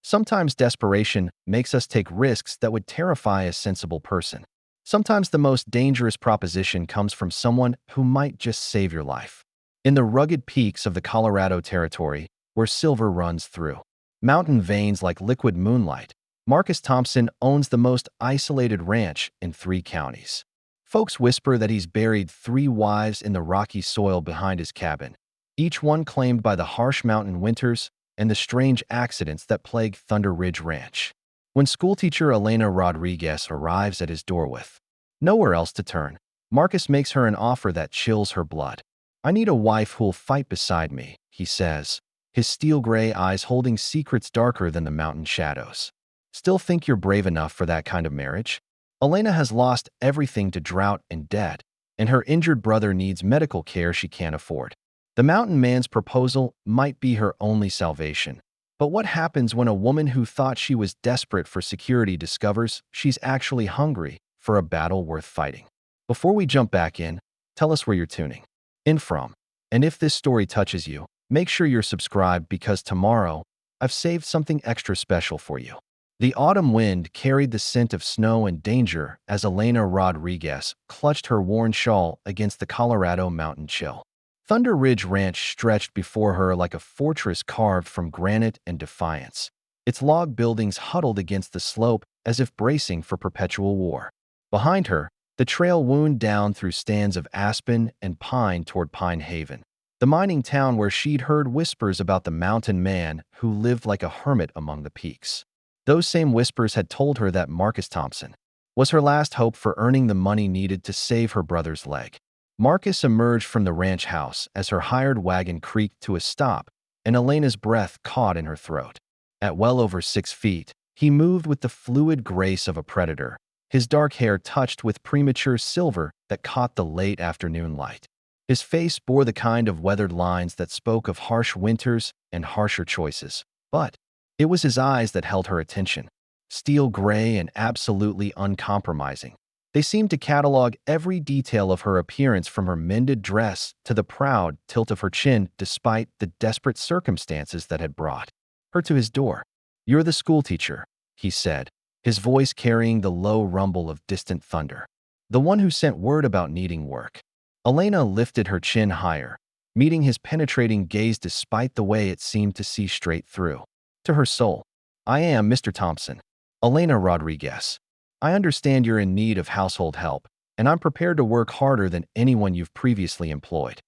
Sometimes desperation makes us take risks that would terrify a sensible person. Sometimes the most dangerous proposition comes from someone who might just save your life. In the rugged peaks of the Colorado Territory, where silver runs through mountain veins like liquid moonlight, Marcus Thompson owns the most isolated ranch in 3 counties. Folks whisper that he's buried 3 wives in the rocky soil behind his cabin, each one claimed by the harsh mountain winters and the strange accidents that plague Thunder Ridge Ranch. When schoolteacher Elena Rodriguez arrives at his door with nowhere else to turn, Marcus makes her an offer that chills her blood. "I need a wife who'll fight beside me," he says, his steel-gray eyes holding secrets darker than the mountain shadows. "Still think you're brave enough for that kind of marriage?" Elena has lost everything to drought and debt, and her injured brother needs medical care she can't afford. The mountain man's proposal might be her only salvation. But what happens when a woman who thought she was desperate for security discovers she's actually hungry for a battle worth fighting? Before we jump back in, tell us where you're tuning in from. And if this story touches you, make sure you're subscribed because tomorrow, I've saved something extra special for you. The autumn wind carried the scent of snow and danger as Elena Rodriguez clutched her worn shawl against the Colorado mountain chill. Thunder Ridge Ranch stretched before her like a fortress carved from granite and defiance, its log buildings huddled against the slope as if bracing for perpetual war. Behind her, the trail wound down through stands of aspen and pine toward Pine Haven, the mining town where she'd heard whispers about the mountain man who lived like a hermit among the peaks. Those same whispers had told her that Marcus Thompson was her last hope for earning the money needed to save her brother's leg. Marcus emerged from the ranch house as her hired wagon creaked to a stop and Elena's breath caught in her throat. At well over 6 feet, he moved with the fluid grace of a predator, his dark hair touched with premature silver that caught the late afternoon light. His face bore the kind of weathered lines that spoke of harsh winters and harsher choices. But it was his eyes that held her attention, steel gray and absolutely uncompromising. They seemed to catalog every detail of her appearance from her mended dress to the proud tilt of her chin despite the desperate circumstances that had brought her to his door. "You're the schoolteacher," he said, his voice carrying the low rumble of distant thunder. "The one who sent word about needing work." Elena lifted her chin higher, meeting his penetrating gaze despite the way it seemed to see straight through to her soul. "I am Mr. Thompson, Elena Rodriguez. I understand you're in need of household help, and I'm prepared to work harder than anyone you've previously employed."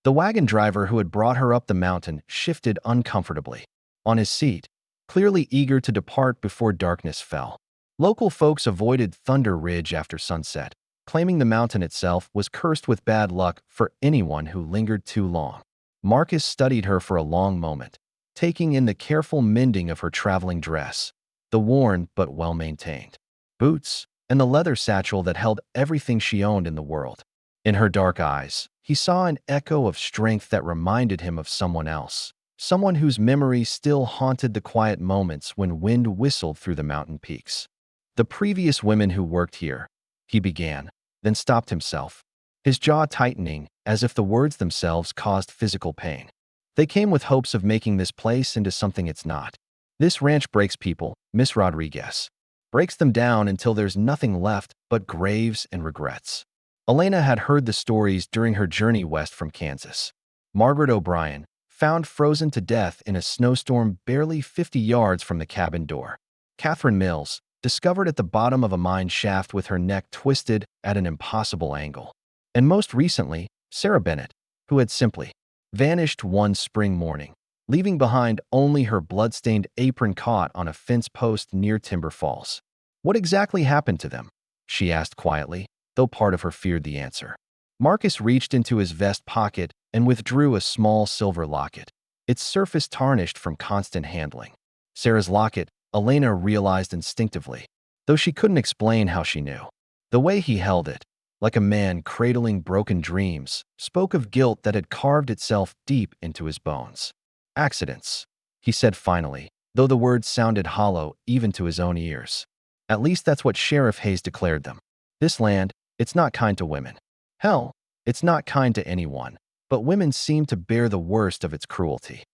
The wagon driver who had brought her up the mountain shifted uncomfortably on his seat, clearly eager to depart before darkness fell. Local folks avoided Thunder Ridge after sunset, claiming the mountain itself was cursed with bad luck for anyone who lingered too long. Marcus studied her for a long moment, taking in the careful mending of her traveling dress, the worn but well-maintained boots, and the leather satchel that held everything she owned in the world. In her dark eyes, he saw an echo of strength that reminded him of someone else, someone whose memory still haunted the quiet moments when wind whistled through the mountain peaks. "The previous women who worked here," he began, then stopped himself, his jaw tightening as if the words themselves caused physical pain. "They came with hopes of making this place into something it's not. This ranch breaks people, Miss Rodriguez. Breaks them down until there's nothing left but graves and regrets." Elena had heard the stories during her journey west from Kansas. Margaret O'Brien, found frozen to death in a snowstorm barely 50 yards from the cabin door. Catherine Mills, discovered at the bottom of a mine shaft with her neck twisted at an impossible angle. And most recently, Sarah Bennett, who had simply vanished one spring morning, leaving behind only her blood-stained apron caught on a fence post near Timber Falls. "What exactly happened to them?" she asked quietly, though part of her feared the answer. Marcus reached into his vest pocket and withdrew a small silver locket, its surface tarnished from constant handling. Sarah's locket, Elena realized instinctively, though she couldn't explain how she knew. The way he held it, like a man cradling broken dreams, spoke of guilt that had carved itself deep into his bones. "Accidents," he said finally, though the words sounded hollow even to his own ears. "At least that's what Sheriff Hayes declared them. This land, it's not kind to women. Hell, it's not kind to anyone, but women seem to bear the worst of its cruelty."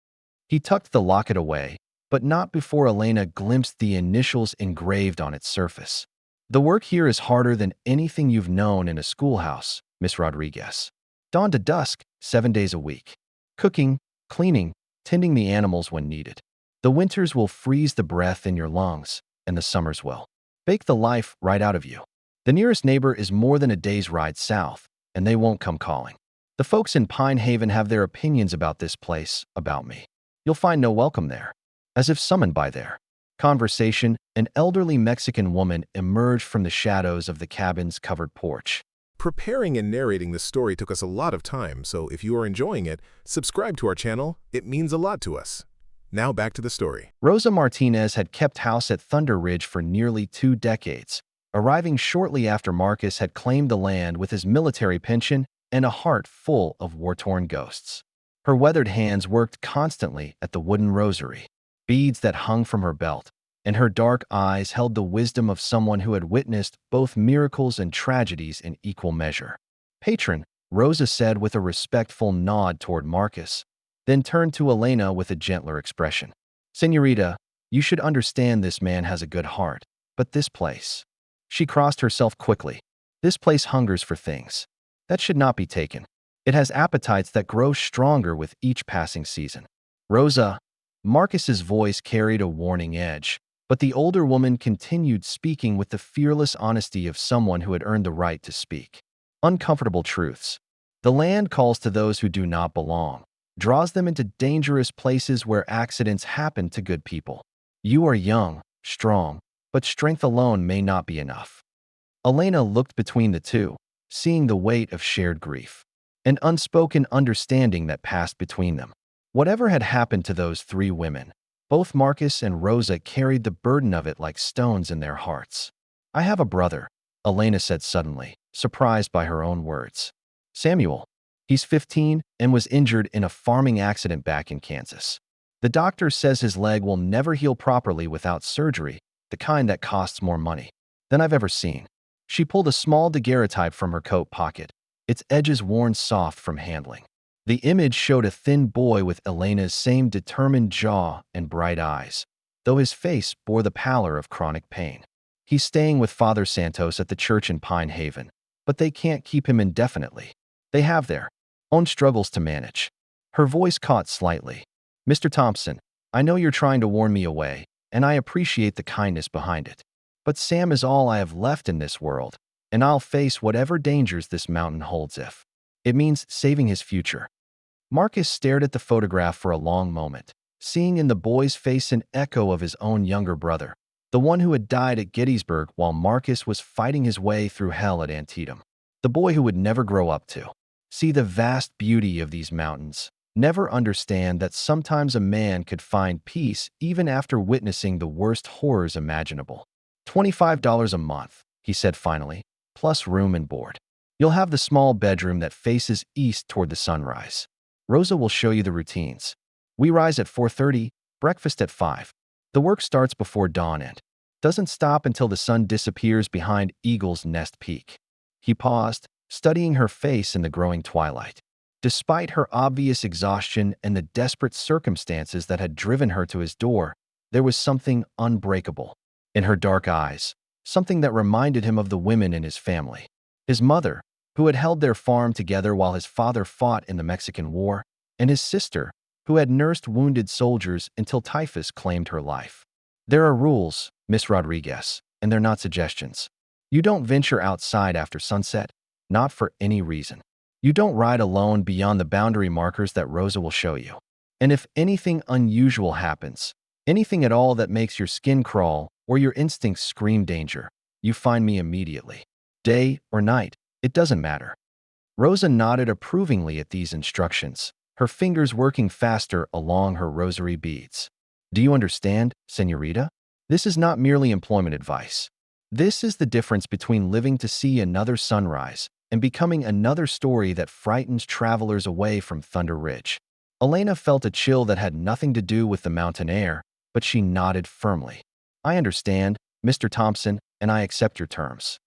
He tucked the locket away, but not before Elena glimpsed the initials engraved on its surface. The work here is harder than anything you've known in a schoolhouse, Miss Rodriguez. Dawn to dusk, 7 days a week. Cooking, cleaning, tending the animals when needed. The winters will freeze the breath in your lungs, and the summers will bake the life right out of you. The nearest neighbor is more than a day's ride south, and they won't come calling. The folks in Pine Haven have their opinions about this place, about me. You'll find no welcome there. As if summoned by their conversation, an elderly Mexican woman emerged from the shadows of the cabin's covered porch. Preparing and narrating this story took us a lot of time, so if you are enjoying it, subscribe to our channel. It means a lot to us. Now back to the story. Rosa Martinez had kept house at Thunder Ridge for nearly 2 decades, arriving shortly after Marcus had claimed the land with his military pension and a heart full of war-torn ghosts. Her weathered hands worked constantly at the wooden rosary, beads that hung from her belt, and her dark eyes held the wisdom of someone who had witnessed both miracles and tragedies in equal measure. "Patron," Rosa said with a respectful nod toward Marcus, then turned to Elena with a gentler expression. "Señorita, you should understand this man has a good heart, but this place—" She crossed herself quickly. "This place hungers for things that should not be taken. It has appetites that grow stronger with each passing season." "Rosa," Marcus's voice carried a warning edge, but the older woman continued speaking with the fearless honesty of someone who had earned the right to speak. "Uncomfortable truths. The land calls to those who do not belong, draws them into dangerous places where accidents happen to good people. You are young, strong, but strength alone may not be enough." Elena looked between the two, seeing the weight of shared grief, an unspoken understanding that passed between them. Whatever had happened to those 3 women, both Marcus and Rosa carried the burden of it like stones in their hearts. "I have a brother," Elena said suddenly, surprised by her own words. "Samuel. He's 15 and was injured in a farming accident back in Kansas. The doctor says his leg will never heal properly without surgery, the kind that costs more money than I've ever seen." She pulled a small daguerreotype from her coat pocket, its edges worn soft from handling. The image showed a thin boy with Elena's same determined jaw and bright eyes, though his face bore the pallor of chronic pain. "He's staying with Father Santos at the church in Pine Haven, but they can't keep him indefinitely. They have their own struggles to manage." Her voice caught slightly. "Mr. Thompson, I know you're trying to warn me away, and I appreciate the kindness behind it. But Sam is all I have left in this world, and I'll face whatever dangers this mountain holds if it means saving his future." Marcus stared at the photograph for a long moment, seeing in the boy's face an echo of his own younger brother, the one who had died at Gettysburg while Marcus was fighting his way through hell at Antietam. The boy who would never grow up to see the vast beauty of these mountains, never understand that sometimes a man could find peace even after witnessing the worst horrors imaginable. $25 a month, he said finally, plus room and board. You'll have the small bedroom that faces east toward the sunrise. Rosa will show you the routines. We rise at 4:30, breakfast at 5. The work starts before dawn and doesn't stop until the sun disappears behind Eagle's Nest Peak. He paused, studying her face in the growing twilight. Despite her obvious exhaustion and the desperate circumstances that had driven her to his door, there was something unbreakable in her dark eyes, something that reminded him of the women in his family. His mother, who had held their farm together while his father fought in the Mexican War, and his sister, who had nursed wounded soldiers until typhus claimed her life. "There are rules, Miss Rodriguez, and they're not suggestions. You don't venture outside after sunset, not for any reason. You don't ride alone beyond the boundary markers that Rosa will show you. And if anything unusual happens, anything at all that makes your skin crawl or your instincts scream danger, you find me immediately. Day or night, it doesn't matter." Rosa nodded approvingly at these instructions, her fingers working faster along her rosary beads. "Do you understand, señorita? This is not merely employment advice. This is the difference between living to see another sunrise and becoming another story that frightens travelers away from Thunder Ridge." Elena felt a chill that had nothing to do with the mountain air, but she nodded firmly. "I understand, Mr. Thompson, and I accept your terms."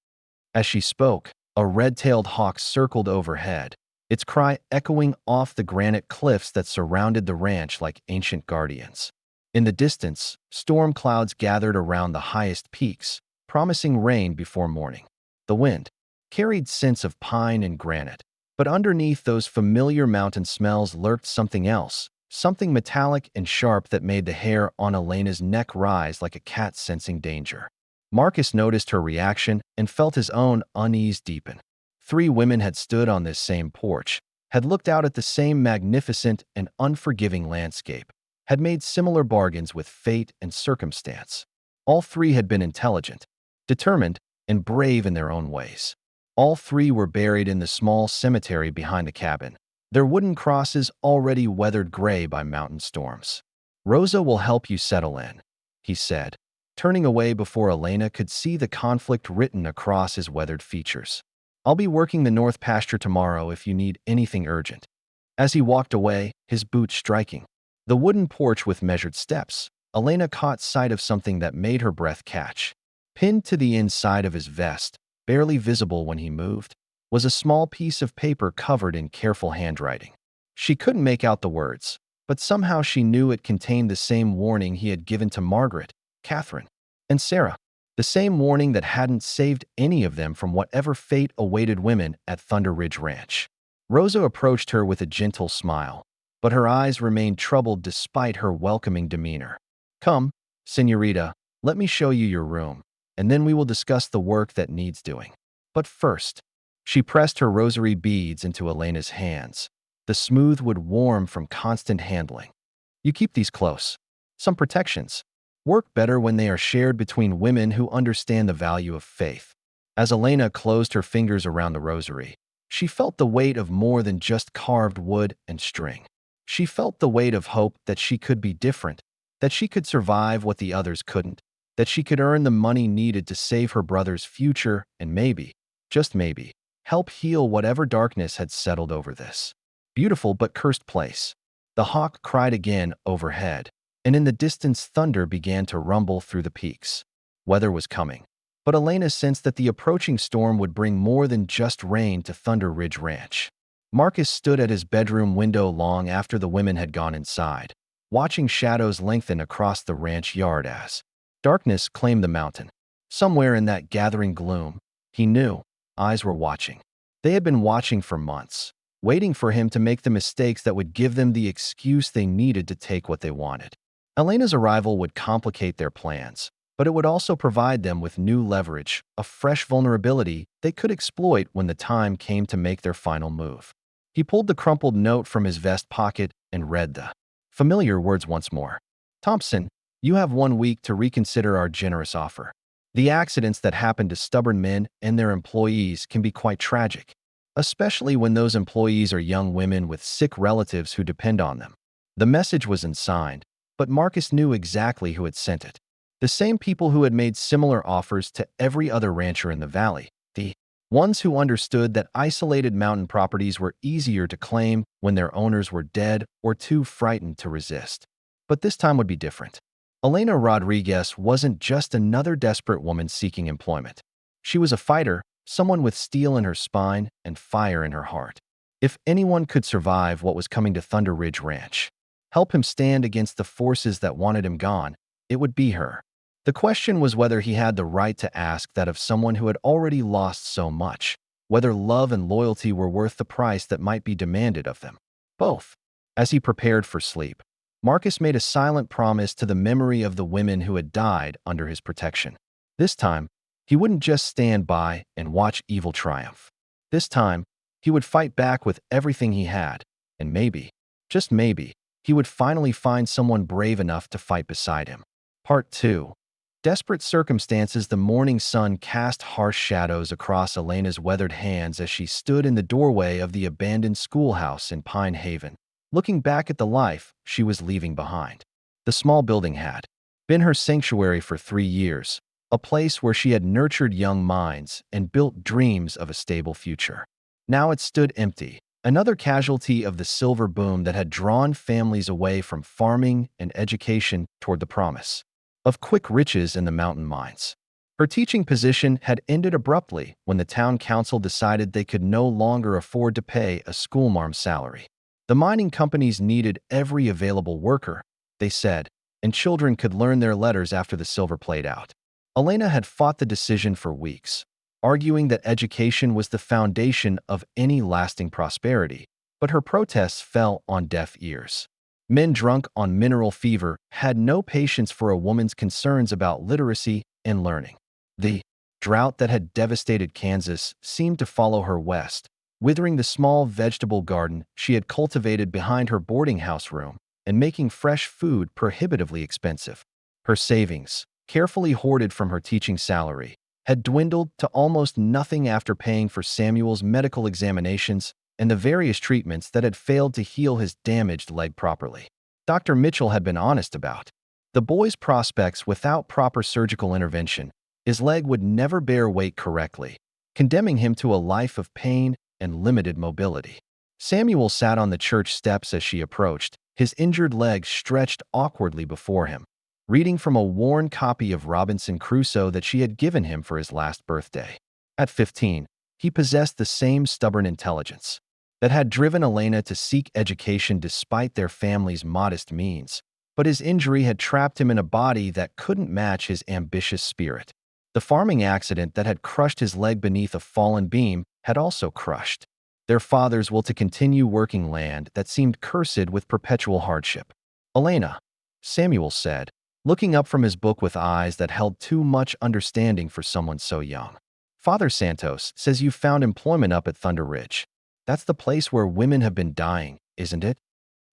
As she spoke, a red-tailed hawk circled overhead, its cry echoing off the granite cliffs that surrounded the ranch like ancient guardians. In the distance, storm clouds gathered around the highest peaks, promising rain before morning. The wind carried scents of pine and granite, but underneath those familiar mountain smells lurked something else, something metallic and sharp that made the hair on Elena's neck rise like a cat sensing danger. Marcus noticed her reaction and felt his own unease deepen. 3 women had stood on this same porch, had looked out at the same magnificent and unforgiving landscape, had made similar bargains with fate and circumstance. All 3 had been intelligent, determined, and brave in their own ways. All 3 were buried in the small cemetery behind the cabin, their wooden crosses already weathered gray by mountain storms. "Rosa will help you settle in," he said, turning away before Elena could see the conflict written across his weathered features. "I'll be working the north pasture tomorrow if you need anything urgent." As he walked away, his boots striking the wooden porch with measured steps, Elena caught sight of something that made her breath catch. Pinned to the inside of his vest, barely visible when he moved, was a small piece of paper covered in careful handwriting. She couldn't make out the words, but somehow she knew it contained the same warning he had given to Margaret, Catherine, and Sarah, the same warning that hadn't saved any of them from whatever fate awaited women at Thunder Ridge Ranch. Rosa approached her with a gentle smile, but her eyes remained troubled despite her welcoming demeanor. "Come, señorita, let me show you your room, and then we will discuss the work that needs doing. But first," she pressed her rosary beads into Elena's hands, the smooth wood warm from constant handling. "You keep these close. Some protections work better when they are shared between women who understand the value of faith." As Elena closed her fingers around the rosary, she felt the weight of more than just carved wood and string. She felt the weight of hope that she could be different, that she could survive what the others couldn't, that she could earn the money needed to save her brother's future and maybe, just maybe, help heal whatever darkness had settled over this beautiful but cursed place. The hawk cried again overhead, and in the distance thunder began to rumble through the peaks. Weather was coming, but Elena sensed that the approaching storm would bring more than just rain to Thunder Ridge Ranch. Marcus stood at his bedroom window long after the women had gone inside, watching shadows lengthen across the ranch yard as darkness claimed the mountain. Somewhere in that gathering gloom, he knew, eyes were watching. They had been watching for months, waiting for him to make the mistakes that would give them the excuse they needed to take what they wanted. Elena's arrival would complicate their plans, but it would also provide them with new leverage, a fresh vulnerability they could exploit when the time came to make their final move. He pulled the crumpled note from his vest pocket and read the familiar words once more. "Thompson, you have 1 week to reconsider our generous offer. The accidents that happen to stubborn men and their employees can be quite tragic, especially when those employees are young women with sick relatives who depend on them." The message was unsigned, but Marcus knew exactly who had sent it. The same people who had made similar offers to every other rancher in the valley, the ones who understood that isolated mountain properties were easier to claim when their owners were dead or too frightened to resist. But this time would be different. Elena Rodriguez wasn't just another desperate woman seeking employment. She was a fighter, someone with steel in her spine and fire in her heart. If anyone could survive what was coming to Thunder Ridge Ranch, help him stand against the forces that wanted him gone, it would be her. The question was whether he had the right to ask that of someone who had already lost so much, whether love and loyalty were worth the price that might be demanded of them. Both. As he prepared for sleep, Marcus made a silent promise to the memory of the women who had died under his protection. This time, he wouldn't just stand by and watch evil triumph. This time, he would fight back with everything he had, and maybe, just maybe, he would finally find someone brave enough to fight beside him. Part 2. Desperate circumstances. The morning sun cast harsh shadows across Elena's weathered hands as she stood in the doorway of the abandoned schoolhouse in Pine Haven, looking back at the life she was leaving behind. The small building had been her sanctuary for 3 years, a place where she had nurtured young minds and built dreams of a stable future. Now it stood empty, another casualty of the silver boom that had drawn families away from farming and education toward the promise of quick riches in the mountain mines. Her teaching position had ended abruptly when the town council decided they could no longer afford to pay a schoolmarm's salary. The mining companies needed every available worker, they said, and children could learn their letters after the silver played out. Elena had fought the decision for weeks, arguing that education was the foundation of any lasting prosperity, but her protests fell on deaf ears. Men drunk on mineral fever had no patience for a woman's concerns about literacy and learning. The drought that had devastated Kansas seemed to follow her west, withering the small vegetable garden she had cultivated behind her boarding house room and making fresh food prohibitively expensive. Her savings, carefully hoarded from her teaching salary, had dwindled to almost nothing after paying for Samuel's medical examinations and the various treatments that had failed to heal his damaged leg properly. Dr. Mitchell had been honest about the boy's prospects without proper surgical intervention. His leg would never bear weight correctly, condemning him to a life of pain and limited mobility. Samuel sat on the church steps as she approached, his injured legs stretched awkwardly before him, reading from a worn copy of Robinson Crusoe that she had given him for his last birthday. At 15, he possessed the same stubborn intelligence that had driven Elena to seek education despite their family's modest means, but his injury had trapped him in a body that couldn't match his ambitious spirit. The farming accident that had crushed his leg beneath a fallen beam had also crushed their father's will to continue working land that seemed cursed with perpetual hardship. "Elena," Samuel said, looking up from his book with eyes that held too much understanding for someone so young. "Father Santos says you've found employment up at Thunder Ridge. That's the place where women have been dying, isn't it?"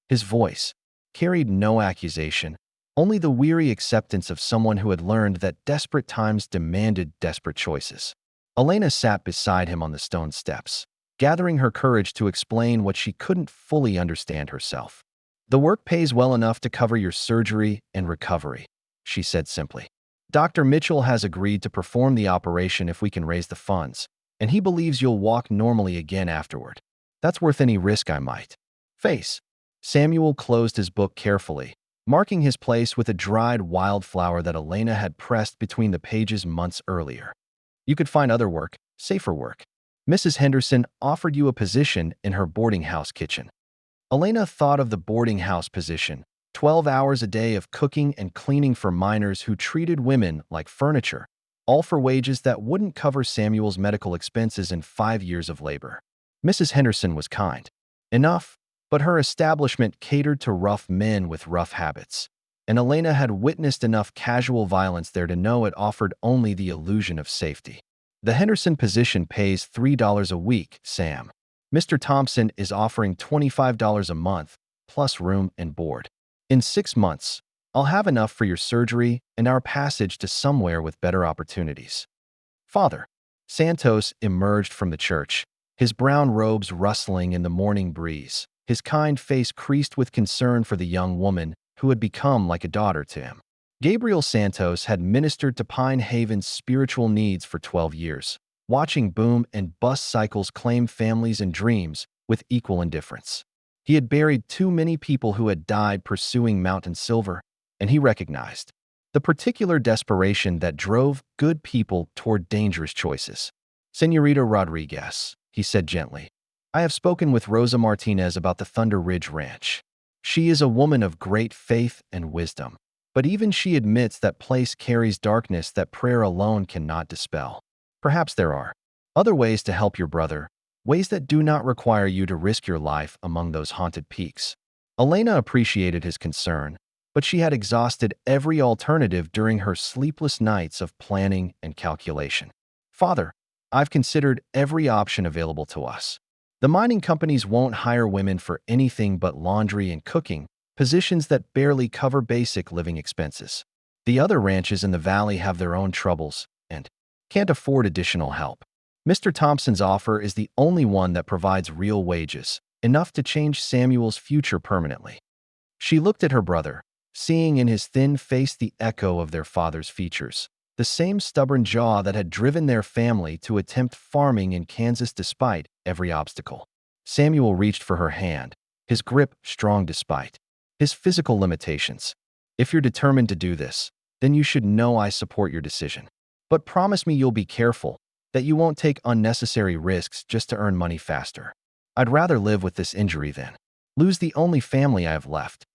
His voice carried no accusation, only the weary acceptance of someone who had learned that desperate times demanded desperate choices. Elena sat beside him on the stone steps, gathering her courage to explain what she couldn't fully understand herself. "The work pays well enough to cover your surgery and recovery," she said simply. "Dr. Mitchell has agreed to perform the operation if we can raise the funds, and he believes you'll walk normally again afterward. That's worth any risk I might face." Samuel closed his book carefully, marking his place with a dried wildflower that Elena had pressed between the pages months earlier. "You could find other work, safer work. Mrs. Henderson offered you a position in her boarding house kitchen." Elena thought of the boarding house position, 12 hours a day of cooking and cleaning for minors who treated women like furniture, all for wages that wouldn't cover Samuel's medical expenses in 5 years of labor. Mrs. Henderson was kind enough, but her establishment catered to rough men with rough habits, and Elena had witnessed enough casual violence there to know it offered only the illusion of safety. "The Henderson position pays $3 a week, Sam. Mr. Thompson is offering $25 a month, plus room and board. In 6 months, I'll have enough for your surgery and our passage to somewhere with better opportunities." Father Santos emerged from the church, his brown robes rustling in the morning breeze, his kind face creased with concern for the young woman who had become like a daughter to him. Gabriel Santos had ministered to Pine Haven's spiritual needs for 12 years, watching boom and bust cycles claim families and dreams with equal indifference. He had buried too many people who had died pursuing mountain silver, and he recognized the particular desperation that drove good people toward dangerous choices. "Señorita Rodriguez," he said gently, "I have spoken with Rosa Martinez about the Thunder Ridge Ranch. She is a woman of great faith and wisdom, but even she admits that place carries darkness that prayer alone cannot dispel. Perhaps there are other ways to help your brother, ways that do not require you to risk your life among those haunted peaks." Elena appreciated his concern, but she had exhausted every alternative during her sleepless nights of planning and calculation. "Father, I've considered every option available to us. The mining companies won't hire women for anything but laundry and cooking, positions that barely cover basic living expenses. The other ranches in the valley have their own troubles and can't afford additional help. Mr. Thompson's offer is the only one that provides real wages, enough to change Samuel's future permanently." She looked at her brother, seeing in his thin face the echo of their father's features, the same stubborn jaw that had driven their family to attempt farming in Kansas despite every obstacle. Samuel reached for her hand, his grip strong despite his physical limitations. "If you're determined to do this, then you should know I support your decision. But promise me you'll be careful, that you won't take unnecessary risks just to earn money faster. I'd rather live with this injury than lose the only family I have left."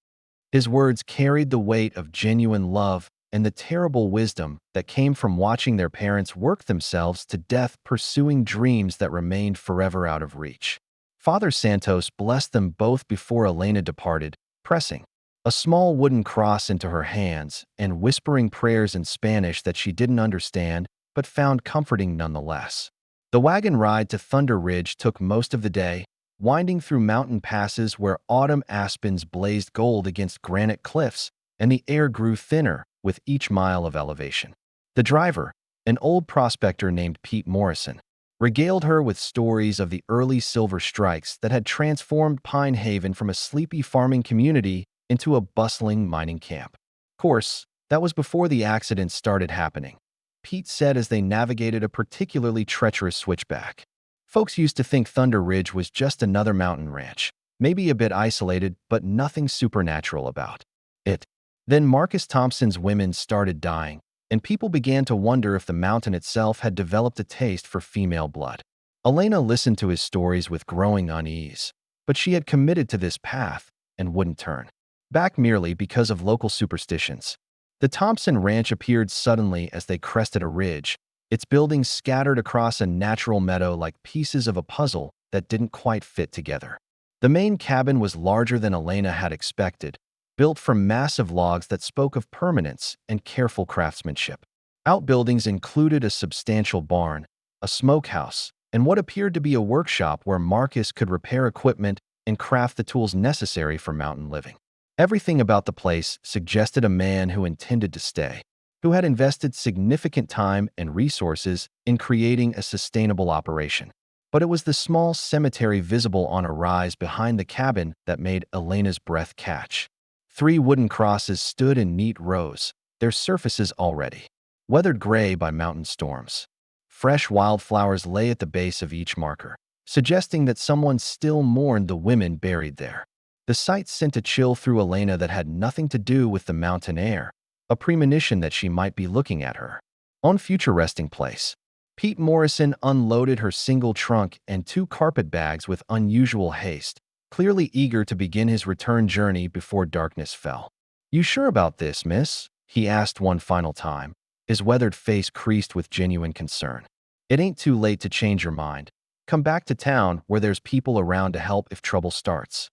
His words carried the weight of genuine love and the terrible wisdom that came from watching their parents work themselves to death pursuing dreams that remained forever out of reach. Father Santos blessed them both before Elena departed, pressing a small wooden cross into her hands and whispering prayers in Spanish that she didn't understand but found comforting nonetheless. The wagon ride to Thunder Ridge took most of the day, winding through mountain passes where autumn aspens blazed gold against granite cliffs, and the air grew thinner with each mile of elevation. The driver, an old prospector named Pete Morrison, regaled her with stories of the early silver strikes that had transformed Pine Haven from a sleepy farming community into a bustling mining camp. Of course, that was before the accidents started happening, Pete said as they navigated a particularly treacherous switchback. Folks used to think Thunder Ridge was just another mountain ranch, maybe a bit isolated, but nothing supernatural about it. Then Marcus Thompson's women started dying, and people began to wonder if the mountain itself had developed a taste for female blood. Elena listened to his stories with growing unease, but she had committed to this path and wouldn't turn back merely because of local superstitions. The Thompson Ranch appeared suddenly as they crested a ridge, its buildings scattered across a natural meadow like pieces of a puzzle that didn't quite fit together. The main cabin was larger than Elena had expected, built from massive logs that spoke of permanence and careful craftsmanship. Outbuildings included a substantial barn, a smokehouse, and what appeared to be a workshop where Marcus could repair equipment and craft the tools necessary for mountain living. Everything about the place suggested a man who intended to stay, who had invested significant time and resources in creating a sustainable operation. But it was the small cemetery visible on a rise behind the cabin that made Elena's breath catch. 3 wooden crosses stood in neat rows, their surfaces already weathered gray by mountain storms. Fresh wildflowers lay at the base of each marker, suggesting that someone still mourned the women buried there. The sight sent a chill through Elena that had nothing to do with the mountain air, a premonition that she might be looking at her own future resting place. Pete Morrison unloaded her single trunk and 2 carpet bags with unusual haste, clearly eager to begin his return journey before darkness fell. "You sure about this, miss?" he asked one final time, his weathered face creased with genuine concern. "It ain't too late to change your mind. Come back to town where there's people around to help if trouble starts."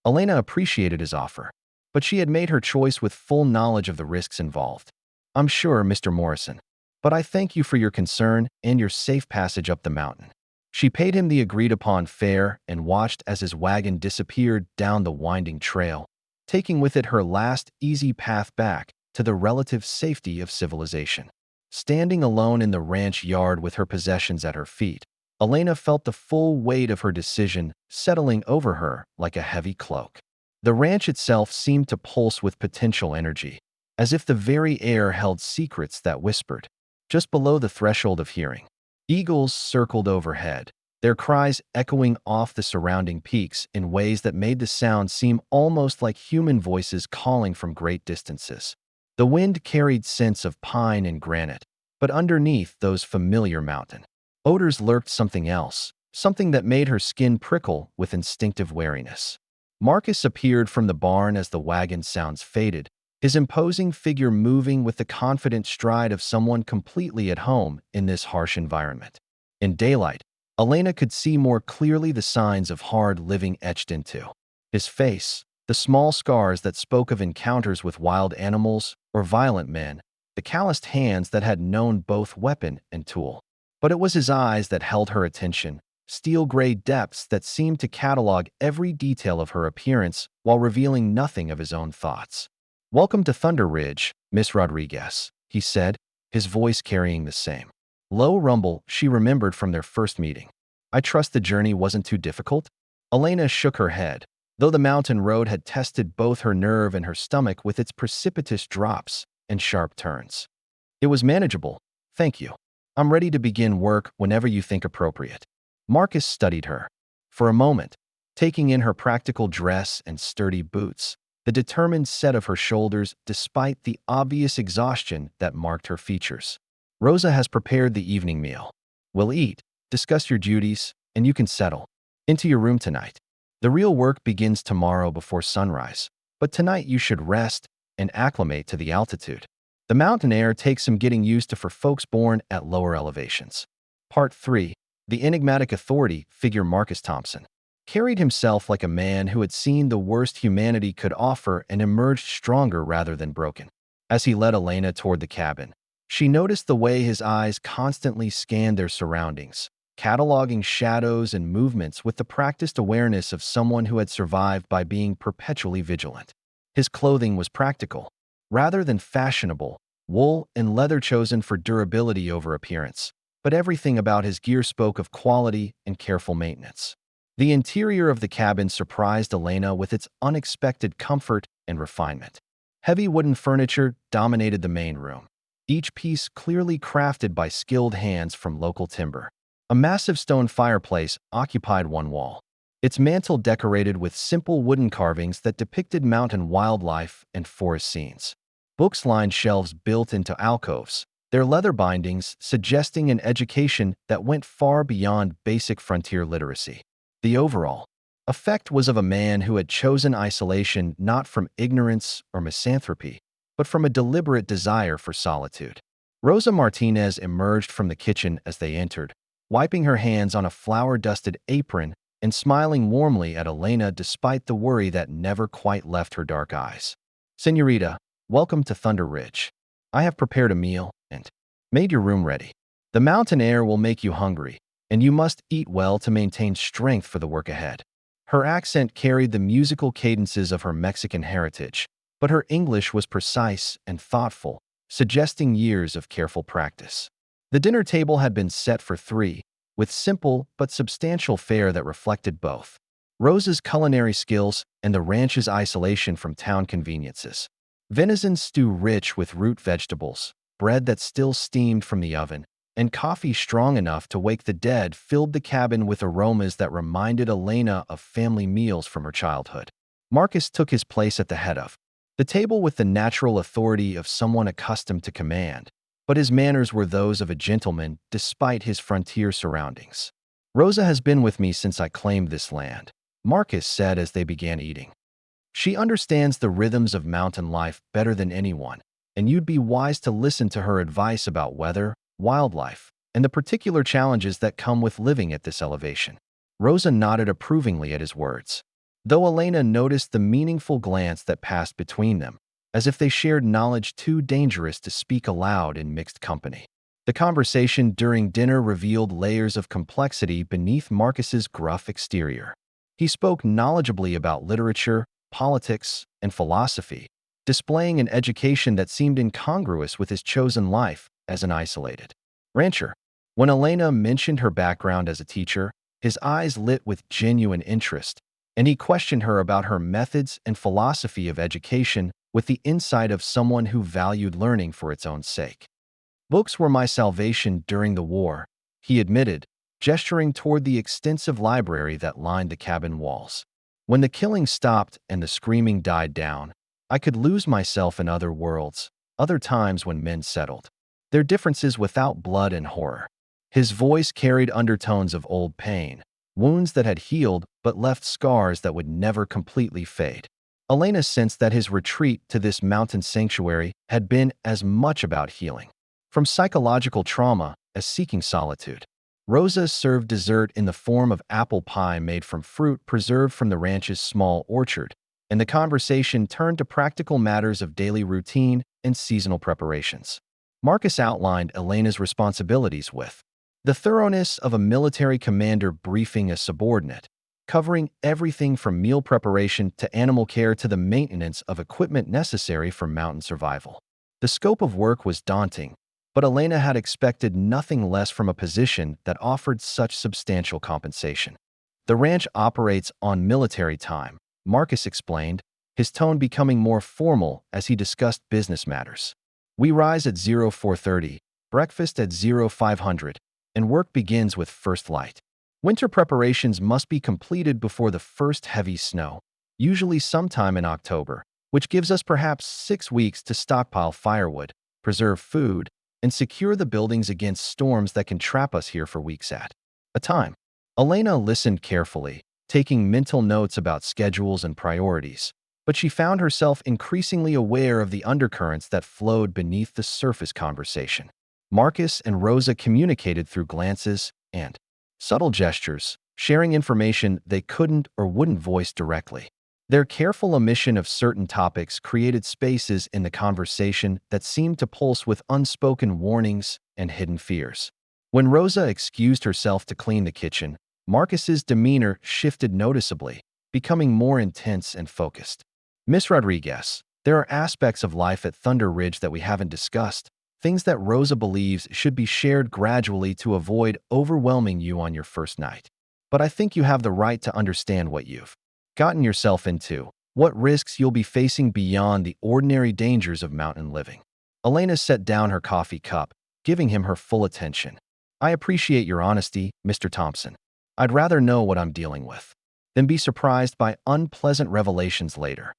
Elena appreciated his offer, but she had made her choice with full knowledge of the risks involved. "I'm sure, Mr. Morrison, but I thank you for your concern and your safe passage up the mountain." She paid him the agreed-upon fare and watched as his wagon disappeared down the winding trail, taking with it her last easy path back to the relative safety of civilization. Standing alone in the ranch yard with her possessions at her feet, Elena felt the full weight of her decision settling over her like a heavy cloak. The ranch itself seemed to pulse with potential energy, as if the very air held secrets that whispered. Just below the threshold of hearing, eagles circled overhead, their cries echoing off the surrounding peaks in ways that made the sound seem almost like human voices calling from great distances. The wind carried scents of pine and granite, but underneath those familiar mountain odors lurked something else, something that made her skin prickle with instinctive wariness. Marcus appeared from the barn as the wagon sounds faded, his imposing figure moving with the confident stride of someone completely at home in this harsh environment. In daylight, Elena could see more clearly the signs of hard living etched into his face, the small scars that spoke of encounters with wild animals or violent men, the calloused hands that had known both weapon and tool. But it was his eyes that held her attention, steel-gray depths that seemed to catalog every detail of her appearance while revealing nothing of his own thoughts. "Welcome to Thunder Ridge, Miss Rodriguez," he said, his voice carrying the same low rumble she remembered from their first meeting. "I trust the journey wasn't too difficult?" Elena shook her head, though the mountain road had tested both her nerve and her stomach with its precipitous drops and sharp turns. "It was manageable, thank you. I'm ready to begin work whenever you think appropriate." Marcus studied her for a moment, taking in her practical dress and sturdy boots, the determined set of her shoulders despite the obvious exhaustion that marked her features. "Rosa has prepared the evening meal. We'll eat, discuss your duties, and you can settle into your room tonight. The real work begins tomorrow before sunrise." but tonight you should rest and acclimate to the altitude. The mountain air takes some getting used to for folks born at lower elevations. Part 3. The enigmatic authority figure Marcus Thompson carried himself like a man who had seen the worst humanity could offer and emerged stronger rather than broken. As he led Elena toward the cabin, she noticed the way his eyes constantly scanned their surroundings, cataloging shadows and movements with the practiced awareness of someone who had survived by being perpetually vigilant. His clothing was practical, rather than fashionable, wool and leather chosen for durability over appearance, but everything about his gear spoke of quality and careful maintenance. The interior of the cabin surprised Elena with its unexpected comfort and refinement. Heavy wooden furniture dominated the main room, each piece clearly crafted by skilled hands from local timber. A massive stone fireplace occupied one wall, its mantel decorated with simple wooden carvings that depicted mountain wildlife and forest scenes. Books lined shelves built into alcoves, their leather bindings suggesting an education that went far beyond basic frontier literacy. The overall effect was of a man who had chosen isolation not from ignorance or misanthropy, but from a deliberate desire for solitude. Rosa Martinez emerged from the kitchen as they entered, wiping her hands on a flour-dusted apron and smiling warmly at Elena despite the worry that never quite left her dark eyes. "Señorita, welcome to Thunder Ridge. I have prepared a meal and made your room ready. The mountain air will make you hungry, and you must eat well to maintain strength for the work ahead." Her accent carried the musical cadences of her Mexican heritage, but her English was precise and thoughtful, suggesting years of careful practice. The dinner table had been set for three, with simple but substantial fare that reflected both Rosa's culinary skills and the ranch's isolation from town conveniences. Venison stew rich with root vegetables, bread that still steamed from the oven, and coffee strong enough to wake the dead filled the cabin with aromas that reminded Elena of family meals from her childhood. Marcus took his place at the head of the table with the natural authority of someone accustomed to command, but his manners were those of a gentleman despite his frontier surroundings. "Rosa has been with me since I claimed this land," Marcus said as they began eating. "She understands the rhythms of mountain life better than anyone, and you'd be wise to listen to her advice about weather, wildlife, and the particular challenges that come with living at this elevation." Rosa nodded approvingly at his words, though Elena noticed the meaningful glance that passed between them, as if they shared knowledge too dangerous to speak aloud in mixed company. The conversation during dinner revealed layers of complexity beneath Marcus's gruff exterior. He spoke knowledgeably about literature, politics, and philosophy, displaying an education that seemed incongruous with his chosen life as an isolated rancher. When Elena mentioned her background as a teacher, his eyes lit with genuine interest, and he questioned her about her methods and philosophy of education with the insight of someone who valued learning for its own sake. "Books were my salvation during the war," he admitted, gesturing toward the extensive library that lined the cabin walls. "When the killing stopped and the screaming died down, I could lose myself in other worlds, other times when men settled their differences without blood and horror." His voice carried undertones of old pain, wounds that had healed but left scars that would never completely fade. Elena sensed that his retreat to this mountain sanctuary had been as much about healing from psychological trauma as seeking solitude. Rosa served dessert in the form of apple pie made from fruit preserved from the ranch's small orchard, and the conversation turned to practical matters of daily routine and seasonal preparations. Marcus outlined Elena's responsibilities with the thoroughness of a military commander briefing a subordinate, covering everything from meal preparation to animal care to the maintenance of equipment necessary for mountain survival. The scope of work was daunting, but Elena had expected nothing less from a position that offered such substantial compensation. "The ranch operates on military time," Marcus explained, his tone becoming more formal as he discussed business matters. "We rise at 0430, breakfast at 0500, and work begins with first light. Winter preparations must be completed before the first heavy snow, usually sometime in October, which gives us perhaps 6 weeks to stockpile firewood, preserve food, and secure the buildings against storms that can trap us here for weeks at a time." Elena listened carefully, taking mental notes about schedules and priorities, but she found herself increasingly aware of the undercurrents that flowed beneath the surface conversation. Marcus and Rosa communicated through glances and subtle gestures, sharing information they couldn't or wouldn't voice directly. Their careful omission of certain topics created spaces in the conversation that seemed to pulse with unspoken warnings and hidden fears. When Rosa excused herself to clean the kitchen, Marcus's demeanor shifted noticeably, becoming more intense and focused. "Miss Rodriguez, there are aspects of life at Thunder Ridge that we haven't discussed, things that Rosa believes should be shared gradually to avoid overwhelming you on your first night. But I think you have the right to understand what you've gotten yourself into, what risks you'll be facing beyond the ordinary dangers of mountain living." Elena set down her coffee cup, giving him her full attention. "I appreciate your honesty, Mr. Thompson. I'd rather know what I'm dealing with than be surprised by unpleasant revelations later."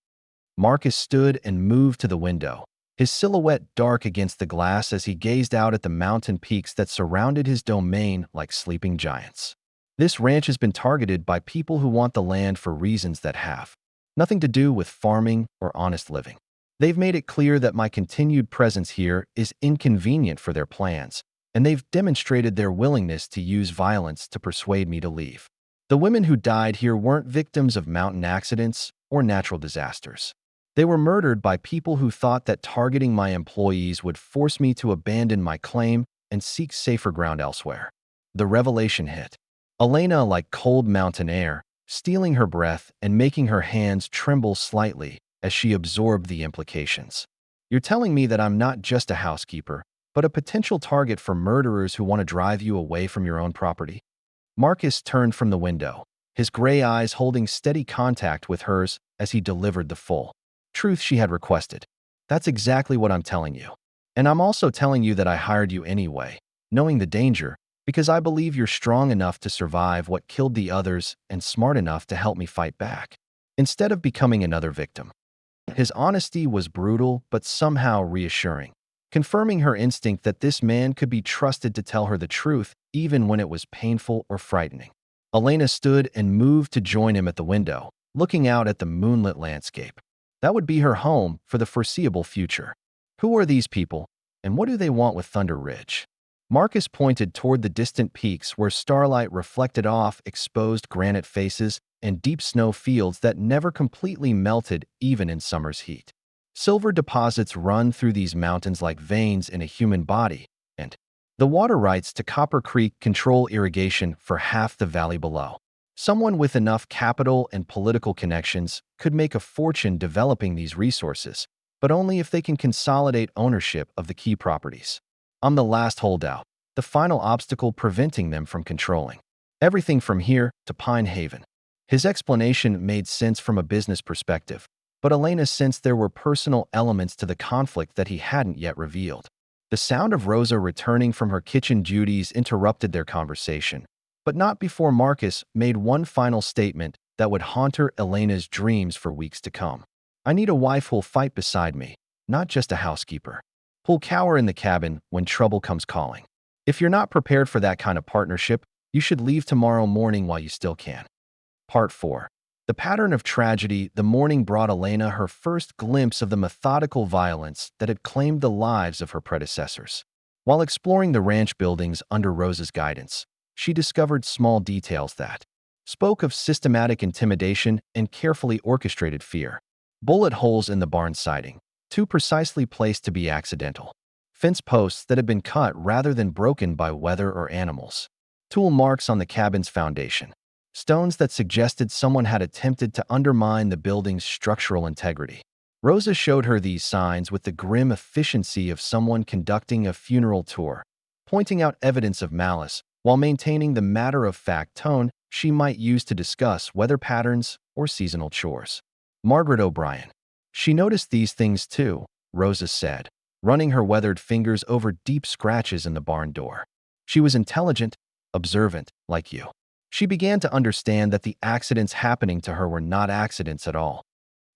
Marcus stood and moved to the window, his silhouette dark against the glass as he gazed out at the mountain peaks that surrounded his domain like sleeping giants. "This ranch has been targeted by people who want the land for reasons that have nothing to do with farming or honest living. They've made it clear that my continued presence here is inconvenient for their plans, and they've demonstrated their willingness to use violence to persuade me to leave. The women who died here weren't victims of mountain accidents or natural disasters. They were murdered by people who thought that targeting my employees would force me to abandon my claim and seek safer ground elsewhere." The revelation hit Elena like cold mountain air, stealing her breath and making her hands tremble slightly as she absorbed the implications. "You're telling me that I'm not just a housekeeper, but a potential target for murderers who want to drive you away from your own property?" Marcus turned from the window, his gray eyes holding steady contact with hers as he delivered the full truth she had requested. "That's exactly what I'm telling you. And I'm also telling you that I hired you anyway, knowing the danger, because I believe you're strong enough to survive what killed the others and smart enough to help me fight back, instead of becoming another victim." His honesty was brutal but somehow reassuring, confirming her instinct that this man could be trusted to tell her the truth even when it was painful or frightening. Elena stood and moved to join him at the window, looking out at the moonlit landscape. That would be her home for the foreseeable future. Who are these people, and what do they want with Thunder Ridge? Marcus pointed toward the distant peaks where starlight reflected off exposed granite faces and deep snow fields that never completely melted even in summer's heat. Silver deposits run through these mountains like veins in a human body, and the water rights to Copper Creek control irrigation for half the valley below. Someone with enough capital and political connections could make a fortune developing these resources, but only if they can consolidate ownership of the key properties. I'm the last holdout, the final obstacle preventing them from controlling everything from here to Pine Haven. His explanation made sense from a business perspective, but Elena sensed there were personal elements to the conflict that he hadn't yet revealed. The sound of Rosa returning from her kitchen duties interrupted their conversation, but not before Marcus made one final statement that would haunt her Elena's dreams for weeks to come. "I need a wife who'll fight beside me, not just a housekeeper. Who'll cower in the cabin when trouble comes calling. If you're not prepared for that kind of partnership, you should leave tomorrow morning while you still can." Part 4. The pattern of tragedy. The morning brought Elena her first glimpse of the methodical violence that had claimed the lives of her predecessors. While exploring the ranch buildings under Rosa's guidance, she discovered small details that spoke of systematic intimidation and carefully orchestrated fear. Bullet holes in the barn siding, too precisely placed to be accidental. Fence posts that had been cut rather than broken by weather or animals. Tool marks on the cabin's foundation. Stones that suggested someone had attempted to undermine the building's structural integrity. Rosa showed her these signs with the grim efficiency of someone conducting a funeral tour, pointing out evidence of malice while maintaining the matter-of-fact tone she might use to discuss weather patterns or seasonal chores. Margaret O'Brien. "She noticed these things too," Rosa said, running her weathered fingers over deep scratches in the barn door. "She was intelligent, observant, like you. She began to understand that the accidents happening to her were not accidents at all."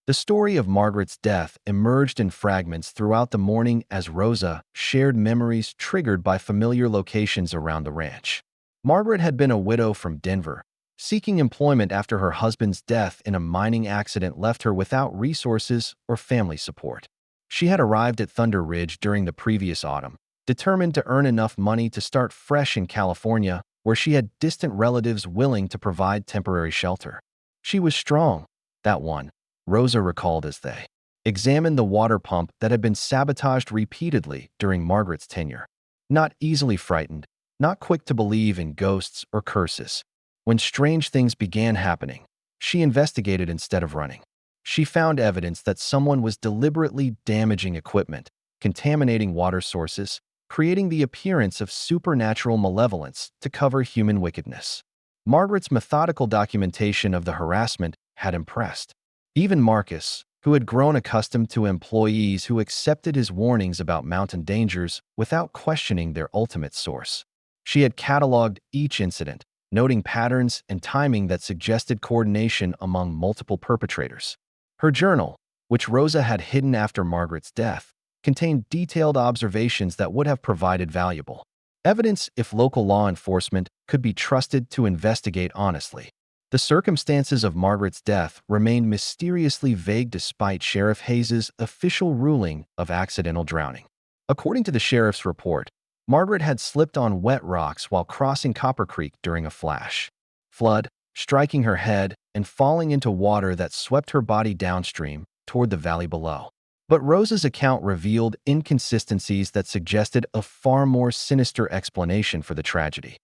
The story of Margaret's death emerged in fragments throughout the morning as Rosa shared memories triggered by familiar locations around the ranch. Margaret had been a widow from Denver, Seeking employment after her husband's death in a mining accident left her without resources or family support. She had arrived at Thunder Ridge during the previous autumn, determined to earn enough money to start fresh in California, where she had distant relatives willing to provide temporary shelter. She was strong, that one, Rosa recalled as they examined the water pump that had been sabotaged repeatedly during Margaret's tenure. Not easily frightened, not quick to believe in ghosts or curses. When strange things began happening, she investigated instead of running. She found evidence that someone was deliberately damaging equipment, contaminating water sources, creating the appearance of supernatural malevolence to cover human wickedness. Margaret's methodical documentation of the harassment had impressed. Even Marcus, who had grown accustomed to employees who accepted his warnings about mountain dangers without questioning their ultimate source. She had cataloged each incident, noting patterns and timing that suggested coordination among multiple perpetrators. Her journal, which Rosa had hidden after Margaret's death, contained detailed observations that would have provided valuable evidence if local law enforcement could be trusted to investigate honestly. The circumstances of Margaret's death remained mysteriously vague despite Sheriff Hayes's official ruling of accidental drowning. According to the sheriff's report, Margaret had slipped on wet rocks while crossing Copper Creek during a flash flood, striking her head and falling into water that swept her body downstream toward the valley below. But Rosa's account revealed inconsistencies that suggested a far more sinister explanation for the tragedy.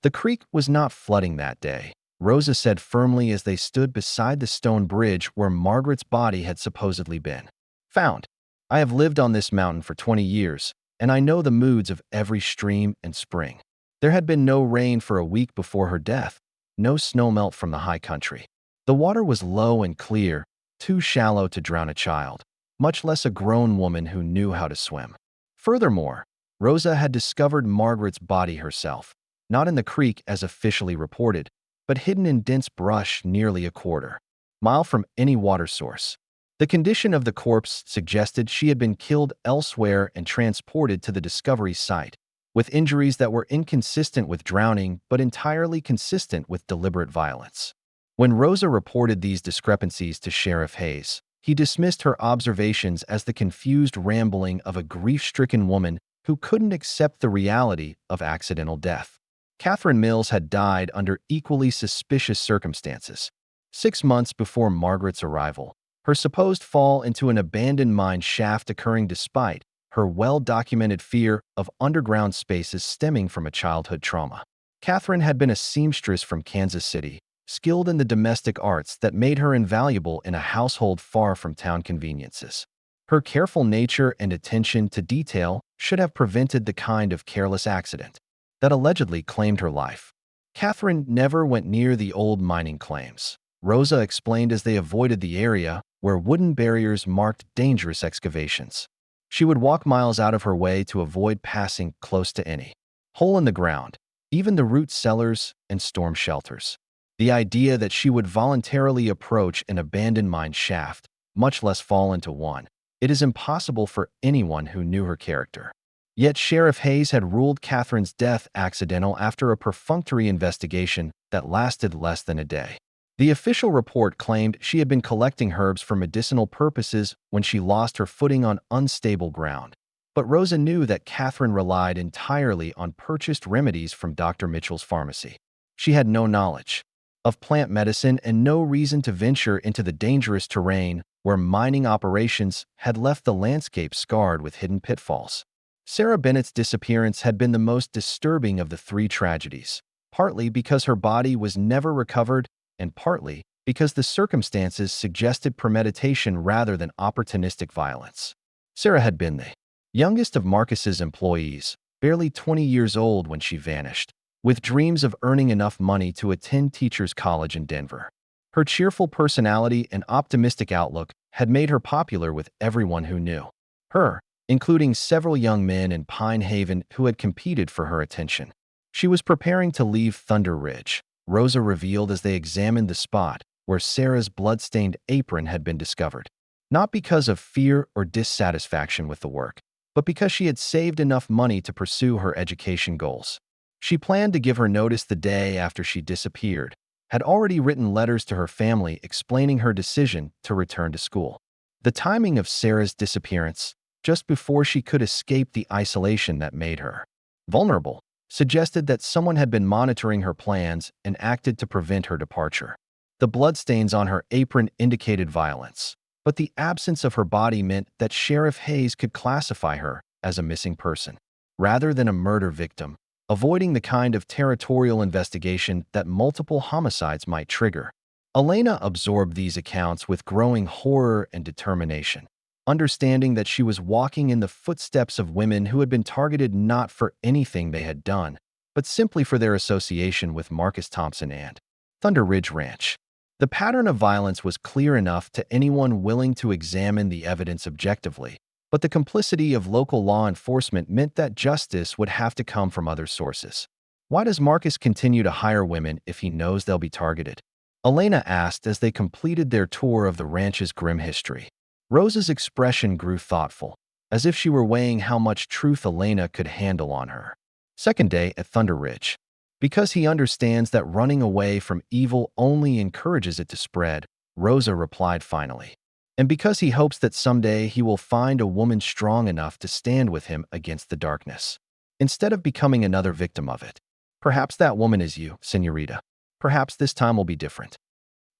The creek was not flooding that day, Rosa said firmly as they stood beside the stone bridge where Margaret's body had supposedly been found. I have lived on this mountain for 20 years, and I know the moods of every stream and spring. There had been no rain for a week before her death, no snowmelt from the high country. The water was low and clear, too shallow to drown a child, much less a grown woman who knew how to swim. Furthermore, Rosa had discovered Margaret's body herself, not in the creek as officially reported, but hidden in dense brush nearly a quarter-mile from any water source. The condition of the corpse suggested she had been killed elsewhere and transported to the discovery site, with injuries that were inconsistent with drowning but entirely consistent with deliberate violence. When Rosa reported these discrepancies to Sheriff Hayes, he dismissed her observations as the confused rambling of a grief-stricken woman who couldn't accept the reality of accidental death. Catherine Mills had died under equally suspicious circumstances. 6 months before Margaret's arrival, her supposed fall into an abandoned mine shaft occurring despite her well-documented fear of underground spaces stemming from a childhood trauma. Catherine had been a seamstress from Kansas City, skilled in the domestic arts that made her invaluable in a household far from town conveniences. Her careful nature and attention to detail should have prevented the kind of careless accident that allegedly claimed her life. Catherine never went near the old mining claims, Rosa explained as they avoided the area where wooden barriers marked dangerous excavations. She would walk miles out of her way to avoid passing close to any hole in the ground, even the root cellars and storm shelters. The idea that she would voluntarily approach an abandoned mine shaft, much less fall into one, it is impossible for anyone who knew her character. Yet Sheriff Hayes had ruled Catherine's death accidental after a perfunctory investigation that lasted less than a day. The official report claimed she had been collecting herbs for medicinal purposes when she lost her footing on unstable ground. But Rosa knew that Catherine relied entirely on purchased remedies from Dr. Mitchell's pharmacy. She had no knowledge of plant medicine and no reason to venture into the dangerous terrain where mining operations had left the landscape scarred with hidden pitfalls. Sarah Bennett's disappearance had been the most disturbing of the 3 tragedies, partly because her body was never recovered and partly because the circumstances suggested premeditation rather than opportunistic violence. Sarah had been the youngest of Marcus's employees, barely 20 years old when she vanished, with dreams of earning enough money to attend teachers' college in Denver. Her cheerful personality and optimistic outlook had made her popular with everyone who knew her, including several young men in Pine Haven who had competed for her attention. She was preparing to leave Thunder Ridge, Rosa revealed as they examined the spot where Sarah's blood-stained apron had been discovered. Not because of fear or dissatisfaction with the work, but because she had saved enough money to pursue her education goals. She planned to give her notice the day after she disappeared, had already written letters to her family explaining her decision to return to school. The timing of Sarah's disappearance, just before she could escape the isolation that made her vulnerable, suggested that someone had been monitoring her plans and acted to prevent her departure. The bloodstains on her apron indicated violence, but the absence of her body meant that Sheriff Hayes could classify her as a missing person, rather than a murder victim, avoiding the kind of territorial investigation that multiple homicides might trigger. Elena absorbed these accounts with growing horror and determination, understanding that she was walking in the footsteps of women who had been targeted not for anything they had done, but simply for their association with Marcus Thompson and Thunder Ridge Ranch. The pattern of violence was clear enough to anyone willing to examine the evidence objectively, but the complicity of local law enforcement meant that justice would have to come from other sources. Why does Marcus continue to hire women if he knows they'll be targeted? Elena asked as they completed their tour of the ranch's grim history. Rosa's expression grew thoughtful, as if she were weighing how much truth Elena could handle on her second day at Thunder Ridge. Because he understands that running away from evil only encourages it to spread, Rosa replied finally. And because he hopes that someday he will find a woman strong enough to stand with him against the darkness, instead of becoming another victim of it. Perhaps that woman is you, señorita. Perhaps this time will be different.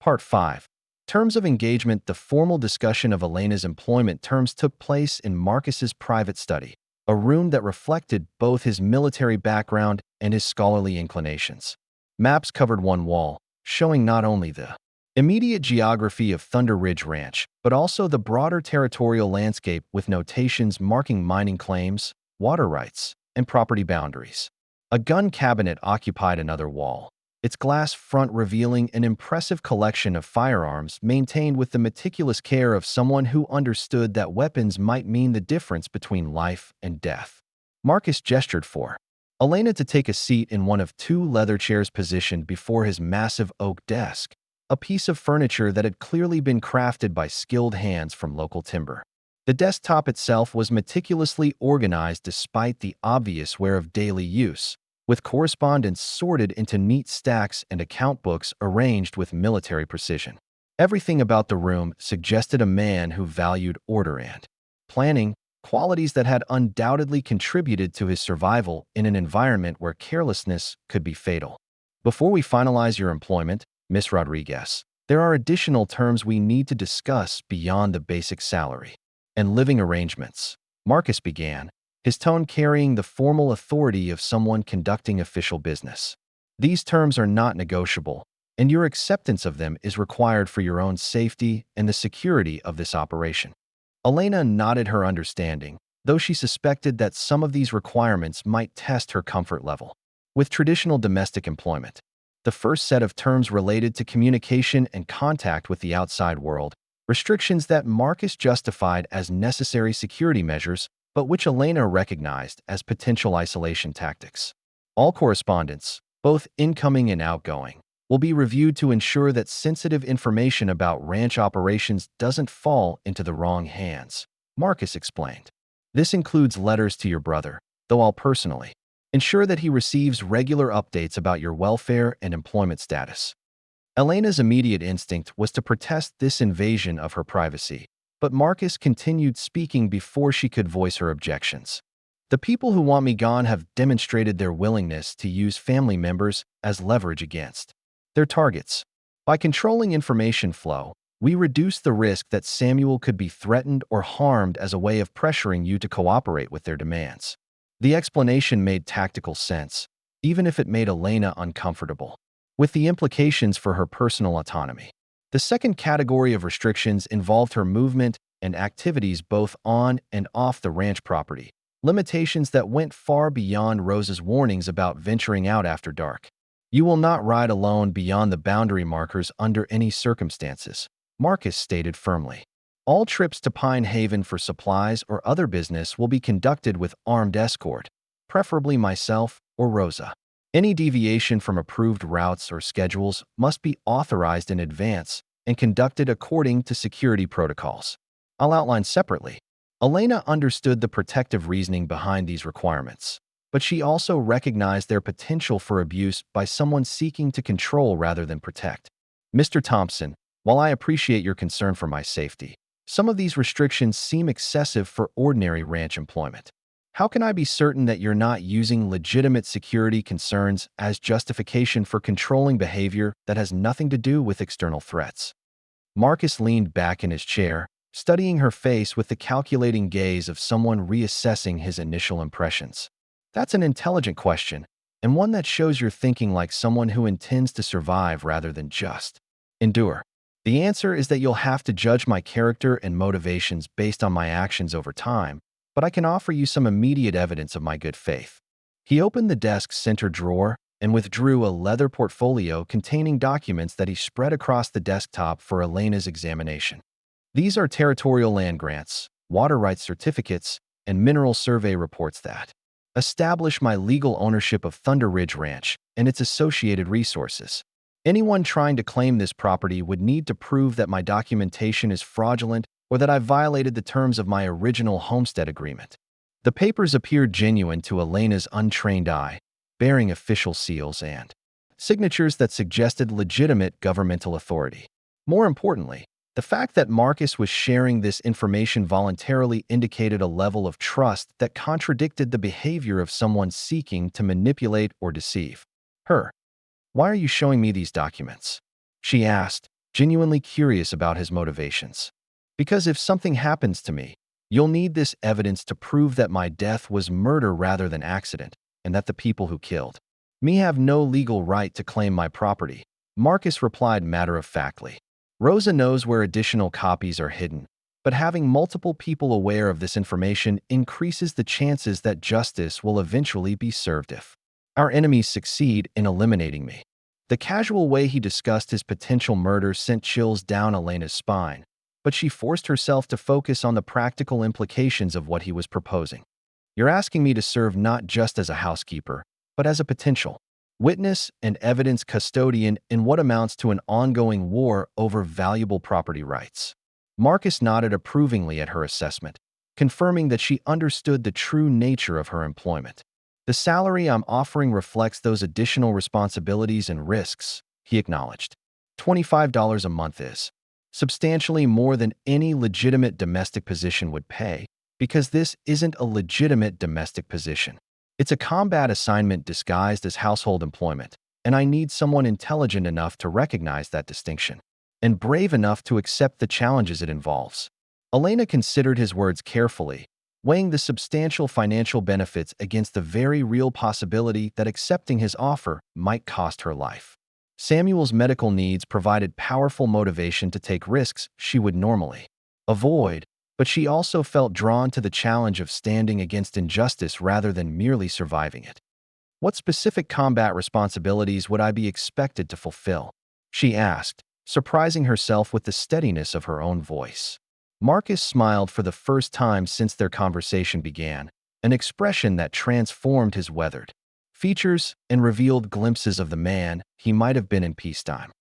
Part 5. Terms of engagement. The formal discussion of Elena's employment terms took place in Marcus's private study, a room that reflected both his military background and his scholarly inclinations. Maps covered one wall, showing not only the immediate geography of Thunder Ridge Ranch, but also the broader territorial landscape with notations marking mining claims, water rights, and property boundaries. A gun cabinet occupied another wall, its glass front revealing an impressive collection of firearms maintained with the meticulous care of someone who understood that weapons might mean the difference between life and death. Marcus gestured for Elena to take a seat in one of two leather chairs positioned before his massive oak desk, a piece of furniture that had clearly been crafted by skilled hands from local timber. The desktop itself was meticulously organized despite the obvious wear of daily use, with correspondence sorted into neat stacks and account books arranged with military precision. Everything about the room suggested a man who valued order and planning, qualities that had undoubtedly contributed to his survival in an environment where carelessness could be fatal. Before we finalize your employment, Miss Rodriguez, there are additional terms we need to discuss beyond the basic salary and living arrangements. Marcus began, his tone carrying the formal authority of someone conducting official business. These terms are not negotiable, and your acceptance of them is required for your own safety and the security of this operation. Elena nodded her understanding, though she suspected that some of these requirements might test her comfort level. With traditional domestic employment, the first set of terms related to communication and contact with the outside world, restrictions that Marcus justified as necessary security measures, but which Elena recognized as potential isolation tactics. All correspondence, both incoming and outgoing, will be reviewed to ensure that sensitive information about ranch operations doesn't fall into the wrong hands, Marcus explained. This includes letters to your brother, though all personally. Ensure that he receives regular updates about your welfare and employment status. Elena's immediate instinct was to protest this invasion of her privacy, but Marcus continued speaking before she could voice her objections. The people who want me gone have demonstrated their willingness to use family members as leverage against their targets. By controlling information flow, we reduce the risk that Samuel could be threatened or harmed as a way of pressuring you to cooperate with their demands. The explanation made tactical sense, even if it made Elena uncomfortable, with the implications for her personal autonomy. The second category of restrictions involved her movement and activities both on and off the ranch property, limitations that went far beyond Rosa's warnings about venturing out after dark. You will not ride alone beyond the boundary markers under any circumstances, Marcus stated firmly. All trips to Pine Haven for supplies or other business will be conducted with armed escort, preferably myself or Rosa. Any deviation from approved routes or schedules must be authorized in advance and conducted according to security protocols. I'll outline separately. Elena understood the protective reasoning behind these requirements. but she also recognized their potential for abuse by someone seeking to control rather than protect. Mr. Thompson, while I appreciate your concern for my safety, some of these restrictions seem excessive for ordinary ranch employment. How can I be certain that you're not using legitimate security concerns as justification for controlling behavior that has nothing to do with external threats? Marcus leaned back in his chair, studying her face with the calculating gaze of someone reassessing his initial impressions. That's an intelligent question, and one that shows you're thinking like someone who intends to survive rather than just endure. The answer is that you'll have to judge my character and motivations based on my actions over time, but I can offer you some immediate evidence of my good faith. He opened the desk's center drawer and withdrew a leather portfolio containing documents that he spread across the desktop for Elena's examination. These are territorial land grants, water rights certificates, and mineral survey reports that establish my legal ownership of Thunder Ridge Ranch and its associated resources. Anyone trying to claim this property would need to prove that my documentation is fraudulent or that I violated the terms of my original homestead agreement. The papers appeared genuine to Elena's untrained eye, bearing official seals and signatures that suggested legitimate governmental authority. More importantly, the fact that Marcus was sharing this information voluntarily indicated a level of trust that contradicted the behavior of someone seeking to manipulate or deceive her. "Why are you showing me these documents?" she asked, genuinely curious about his motivations. "Because if something happens to me, you'll need this evidence to prove that my death was murder rather than accident, and that the people who killed me have no legal right to claim my property," Marcus replied matter-of-factly. "Rosa knows where additional copies are hidden, but having multiple people aware of this information increases the chances that justice will eventually be served if our enemies succeed in eliminating me." The casual way he discussed his potential murder sent chills down Elena's spine, but she forced herself to focus on the practical implications of what he was proposing. "You're asking me to serve not just as a housekeeper, but as a potential witness and evidence custodian in what amounts to an ongoing war over valuable property rights." Marcus nodded approvingly at her assessment, confirming that she understood the true nature of her employment. "The salary I'm offering reflects those additional responsibilities and risks," he acknowledged. $25 a month is substantially more than any legitimate domestic position would pay, because this isn't a legitimate domestic position. It's a combat assignment disguised as household employment, and I need someone intelligent enough to recognize that distinction and brave enough to accept the challenges it involves. Elena considered his words carefully, weighing the substantial financial benefits against the very real possibility that accepting his offer might cost her life. Samuel's medical needs provided powerful motivation to take risks she would normally avoid, but she also felt drawn to the challenge of standing against injustice rather than merely surviving it. "What specific combat responsibilities would I be expected to fulfill?" she asked, surprising herself with the steadiness of her own voice. Marcus smiled for the first time since their conversation began, an expression that transformed his weathered features and revealed glimpses of the man he might have been in peacetime.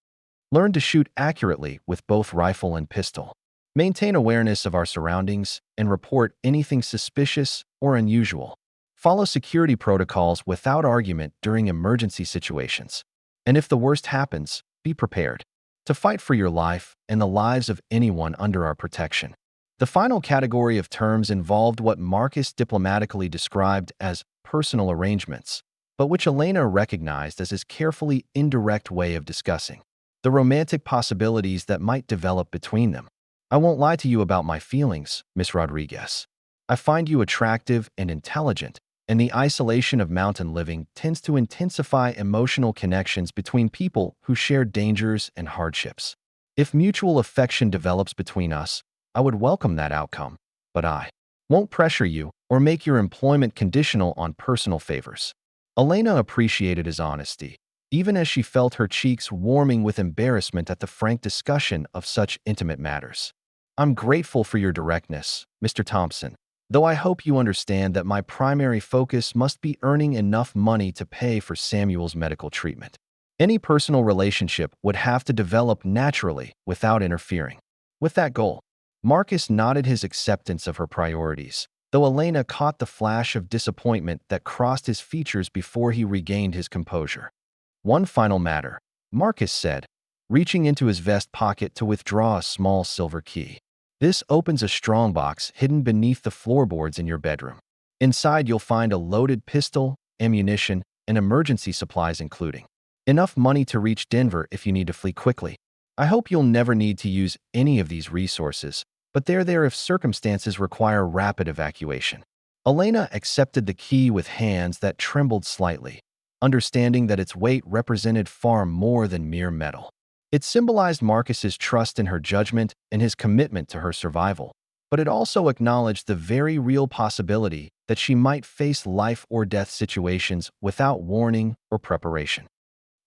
"Learn to shoot accurately with both rifle and pistol. Maintain awareness of our surroundings and report anything suspicious or unusual. Follow security protocols without argument during emergency situations. And if the worst happens, be prepared to fight for your life and the lives of anyone under our protection." The final category of terms involved what Marcus diplomatically described as personal arrangements, but which Elena recognized as his carefully indirect way of discussing the romantic possibilities that might develop between them. "I won't lie to you about my feelings, Miss Rodriguez. I find you attractive and intelligent, and the isolation of mountain living tends to intensify emotional connections between people who share dangers and hardships. If mutual affection develops between us, I would welcome that outcome, but I won't pressure you or make your employment conditional on personal favors." Elena appreciated his honesty, even as she felt her cheeks warming with embarrassment at the frank discussion of such intimate matters. "I'm grateful for your directness, Mr. Thompson, though I hope you understand that my primary focus must be earning enough money to pay for Samuel's medical treatment. Any personal relationship would have to develop naturally without interfering with that goal." Marcus nodded his acceptance of her priorities, though Elena caught the flash of disappointment that crossed his features before he regained his composure. "One final matter," Marcus said, reaching into his vest pocket to withdraw a small silver key. "This opens a strongbox hidden beneath the floorboards in your bedroom. Inside you'll find a loaded pistol, ammunition, and emergency supplies including enough money to reach Denver if you need to flee quickly. I hope you'll never need to use any of these resources, but they're there if circumstances require rapid evacuation." Elena accepted the key with hands that trembled slightly, understanding that its weight represented far more than mere metal. It symbolized Marcus's trust in her judgment and his commitment to her survival, but it also acknowledged the very real possibility that she might face life-or-death situations without warning or preparation.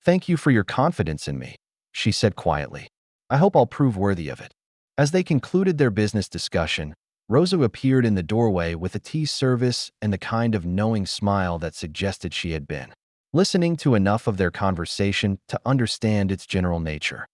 "Thank you for your confidence in me," she said quietly. "I hope I'll prove worthy of it." As they concluded their business discussion, Rosa appeared in the doorway with a tea service and the kind of knowing smile that suggested she had been listening to enough of their conversation to understand its general nature.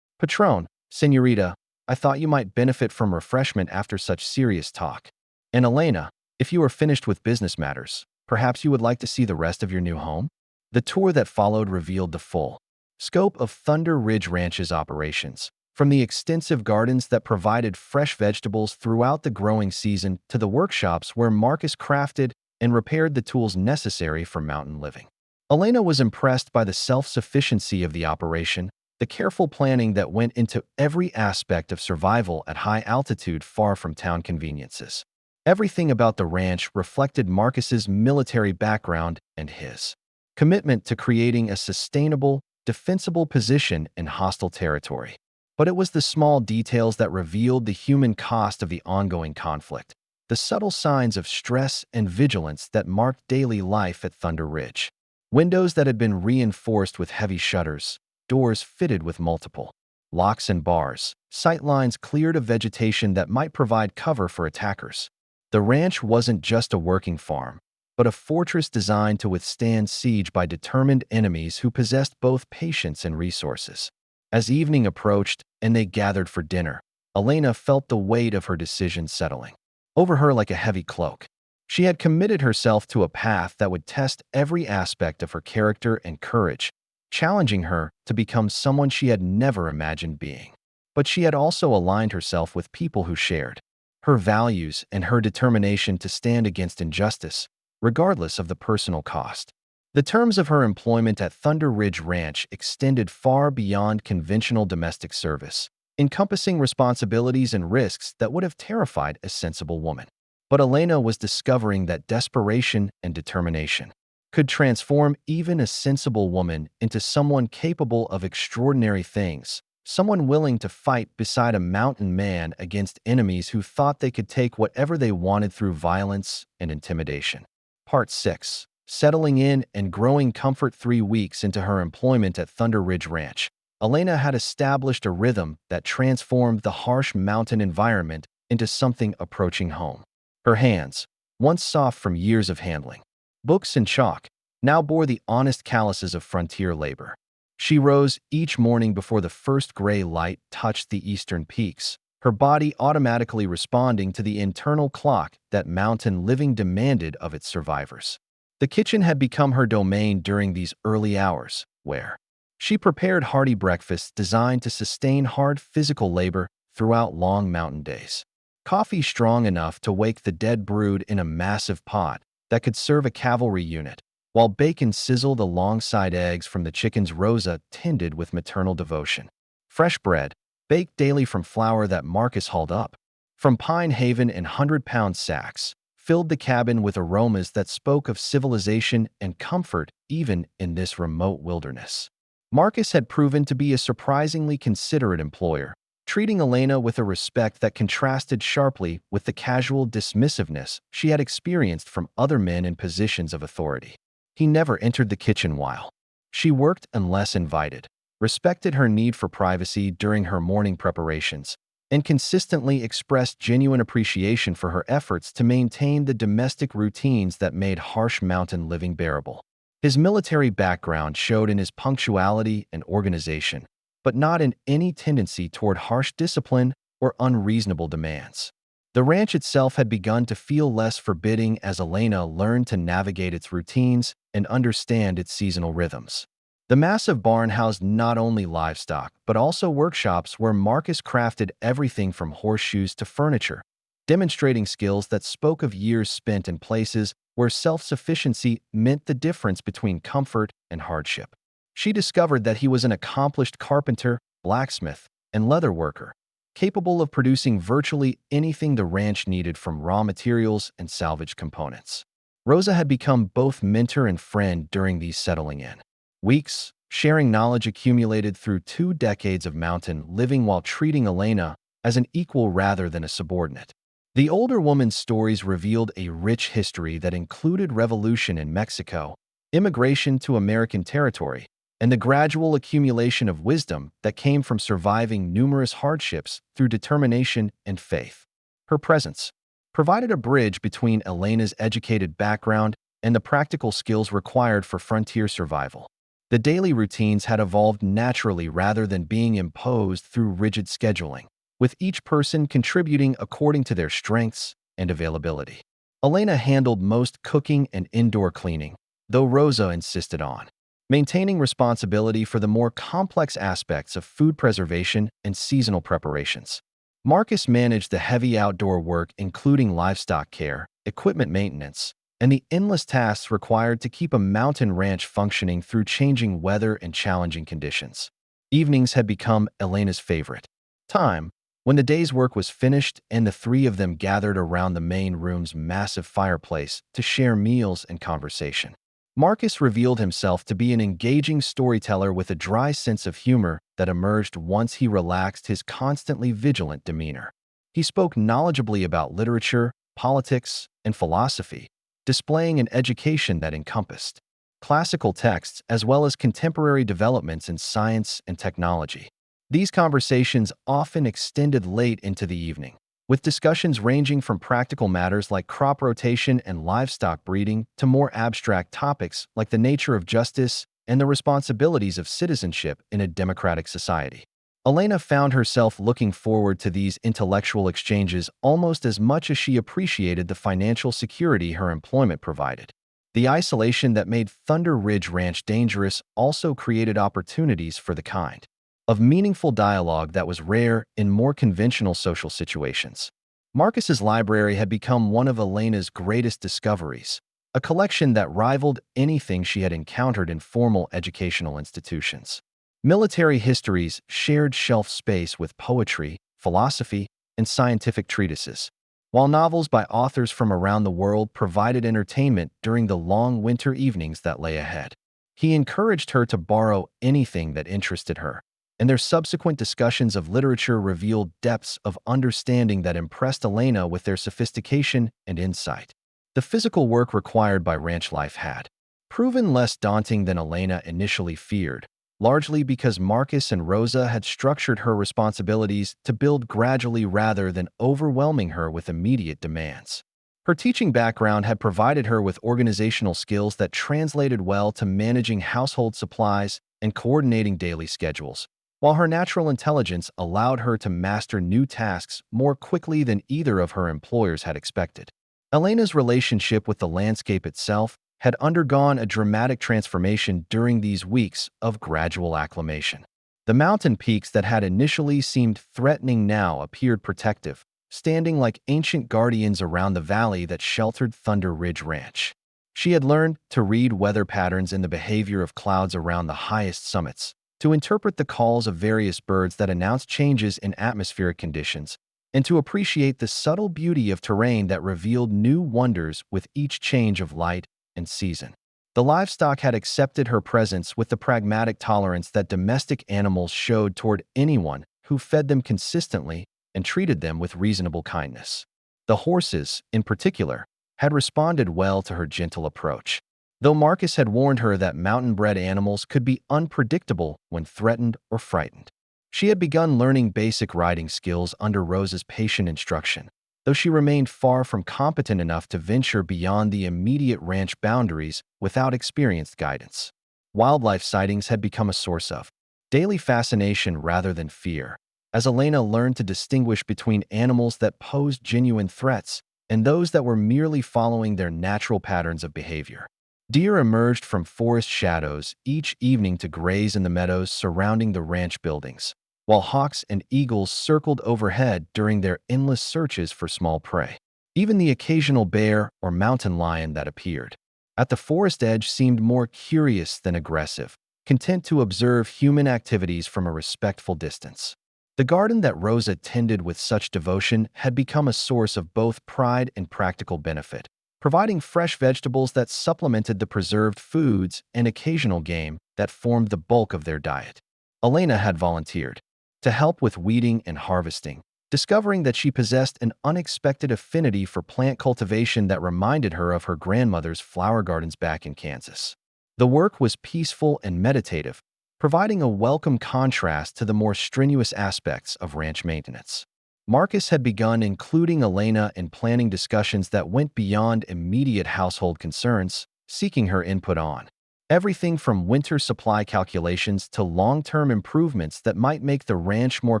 "Patron, señorita, I thought you might benefit from refreshment after such serious talk. And Elena, if you are finished with business matters, perhaps you would like to see the rest of your new home?" The tour that followed revealed the full scope of Thunder Ridge Ranch's operations, from the extensive gardens that provided fresh vegetables throughout the growing season to the workshops where Marcus crafted and repaired the tools necessary for mountain living. Elena was impressed by the self-sufficiency of the operation, the careful planning that went into every aspect of survival at high altitude far from town conveniences. Everything about the ranch reflected Marcus's military background and his commitment to creating a sustainable, defensible position in hostile territory. But it was the small details that revealed the human cost of the ongoing conflict, the subtle signs of stress and vigilance that marked daily life at Thunder Ridge. Windows that had been reinforced with heavy shutters, doors fitted with multiple locks and bars, sightlines cleared of vegetation that might provide cover for attackers. The ranch wasn't just a working farm, but a fortress designed to withstand siege by determined enemies who possessed both patience and resources. As evening approached and they gathered for dinner, Elena felt the weight of her decision settling over her like a heavy cloak. She had committed herself to a path that would test every aspect of her character and courage, challenging her to become someone she had never imagined being. But she had also aligned herself with people who shared her values and her determination to stand against injustice, regardless of the personal cost. The terms of her employment at Thunder Ridge Ranch extended far beyond conventional domestic service, encompassing responsibilities and risks that would have terrified a sensible woman. But Elena was discovering that desperation and determination could transform even a sensible woman into someone capable of extraordinary things, someone willing to fight beside a mountain man against enemies who thought they could take whatever they wanted through violence and intimidation. Part 6. Settling in and growing comfort. 3 weeks into her employment at Thunder Ridge Ranch, Elena had established a rhythm that transformed the harsh mountain environment into something approaching home. Her hands, once soft from years of handling books and chalk, now bore the honest calluses of frontier labor. She rose each morning before the first gray light touched the eastern peaks, her body automatically responding to the internal clock that mountain living demanded of its survivors. The kitchen had become her domain during these early hours, where she prepared hearty breakfasts designed to sustain hard physical labor throughout long mountain days. Coffee strong enough to wake the dead brood in a massive pot that could serve a cavalry unit, while bacon sizzled alongside eggs from the chickens Rosa tended with maternal devotion. Fresh bread, baked daily from flour that Marcus hauled up from Pine Haven in 100-pound sacks, filled the cabin with aromas that spoke of civilization and comfort even in this remote wilderness. Marcus had proven to be a surprisingly considerate employer, treating Elena with a respect that contrasted sharply with the casual dismissiveness she had experienced from other men in positions of authority. He never entered the kitchen while she worked unless invited, respected her need for privacy during her morning preparations, and consistently expressed genuine appreciation for her efforts to maintain the domestic routines that made harsh mountain living bearable. His military background showed in his punctuality and organization, but not in any tendency toward harsh discipline or unreasonable demands. The ranch itself had begun to feel less forbidding as Elena learned to navigate its routines and understand its seasonal rhythms. The massive barn housed not only livestock, but also workshops where Marcus crafted everything from horseshoes to furniture, demonstrating skills that spoke of years spent in places where self-sufficiency meant the difference between comfort and hardship. She discovered that he was an accomplished carpenter, blacksmith, and leather worker, capable of producing virtually anything the ranch needed from raw materials and salvaged components. Rosa had become both mentor and friend during these settling in weeks, sharing knowledge accumulated through 2 decades of mountain living while treating Elena as an equal rather than a subordinate. The older woman's stories revealed a rich history that included revolution in Mexico, immigration to American territory, and the gradual accumulation of wisdom that came from surviving numerous hardships through determination and faith. Her presence provided a bridge between Elena's educated background and the practical skills required for frontier survival. The daily routines had evolved naturally rather than being imposed through rigid scheduling, with each person contributing according to their strengths and availability. Elena handled most cooking and indoor cleaning, though Rosa insisted on maintaining responsibility for the more complex aspects of food preservation and seasonal preparations. Marcus managed the heavy outdoor work, including livestock care, equipment maintenance, and the endless tasks required to keep a mountain ranch functioning through changing weather and challenging conditions. Evenings had become Elena's favorite time, when the day's work was finished and the three of them gathered around the main room's massive fireplace to share meals and conversation. Marcus revealed himself to be an engaging storyteller with a dry sense of humor that emerged once he relaxed his constantly vigilant demeanor. He spoke knowledgeably about literature, politics, and philosophy, displaying an education that encompassed classical texts as well as contemporary developments in science and technology. These conversations often extended late into the evening, with discussions ranging from practical matters like crop rotation and livestock breeding to more abstract topics like the nature of justice and the responsibilities of citizenship in a democratic society. Elena found herself looking forward to these intellectual exchanges almost as much as she appreciated the financial security her employment provided. The isolation that made Thunder Ridge Ranch dangerous also created opportunities for the kind of meaningful dialogue that was rare in more conventional social situations. Marcus's library had become one of Elena's greatest discoveries, a collection that rivaled anything she had encountered in formal educational institutions. Military histories shared shelf space with poetry, philosophy, and scientific treatises, while novels by authors from around the world provided entertainment during the long winter evenings that lay ahead. He encouraged her to borrow anything that interested her, and their subsequent discussions of literature revealed depths of understanding that impressed Elena with their sophistication and insight. The physical work required by ranch life had proven less daunting than Elena initially feared, largely because Marcus and Rosa had structured her responsibilities to build gradually rather than overwhelming her with immediate demands. Her teaching background had provided her with organizational skills that translated well to managing household supplies and coordinating daily schedules, while her natural intelligence allowed her to master new tasks more quickly than either of her employers had expected. Elena's relationship with the landscape itself had undergone a dramatic transformation during these weeks of gradual acclimation. The mountain peaks that had initially seemed threatening now appeared protective, standing like ancient guardians around the valley that sheltered Thunder Ridge Ranch. She had learned to read weather patterns in the behavior of clouds around the highest summits, to interpret the calls of various birds that announced changes in atmospheric conditions, and to appreciate the subtle beauty of terrain that revealed new wonders with each change of light and season. The livestock had accepted her presence with the pragmatic tolerance that domestic animals showed toward anyone who fed them consistently and treated them with reasonable kindness. The horses, in particular, had responded well to her gentle approach, though Marcus had warned her that mountain-bred animals could be unpredictable when threatened or frightened. She had begun learning basic riding skills under Rosa's patient instruction, though she remained far from competent enough to venture beyond the immediate ranch boundaries without experienced guidance. Wildlife sightings had become a source of daily fascination rather than fear, as Elena learned to distinguish between animals that posed genuine threats and those that were merely following their natural patterns of behavior. Deer emerged from forest shadows each evening to graze in the meadows surrounding the ranch buildings, while hawks and eagles circled overhead during their endless searches for small prey. Even the occasional bear or mountain lion that appeared at the forest edge seemed more curious than aggressive, content to observe human activities from a respectful distance. The garden that Rosa tended with such devotion had become a source of both pride and practical benefit, providing fresh vegetables that supplemented the preserved foods and occasional game that formed the bulk of their diet. Elena had volunteered to help with weeding and harvesting, discovering that she possessed an unexpected affinity for plant cultivation that reminded her of her grandmother's flower gardens back in Kansas. The work was peaceful and meditative, providing a welcome contrast to the more strenuous aspects of ranch maintenance. Marcus had begun including Elena in planning discussions that went beyond immediate household concerns, seeking her input on everything from winter supply calculations to long-term improvements that might make the ranch more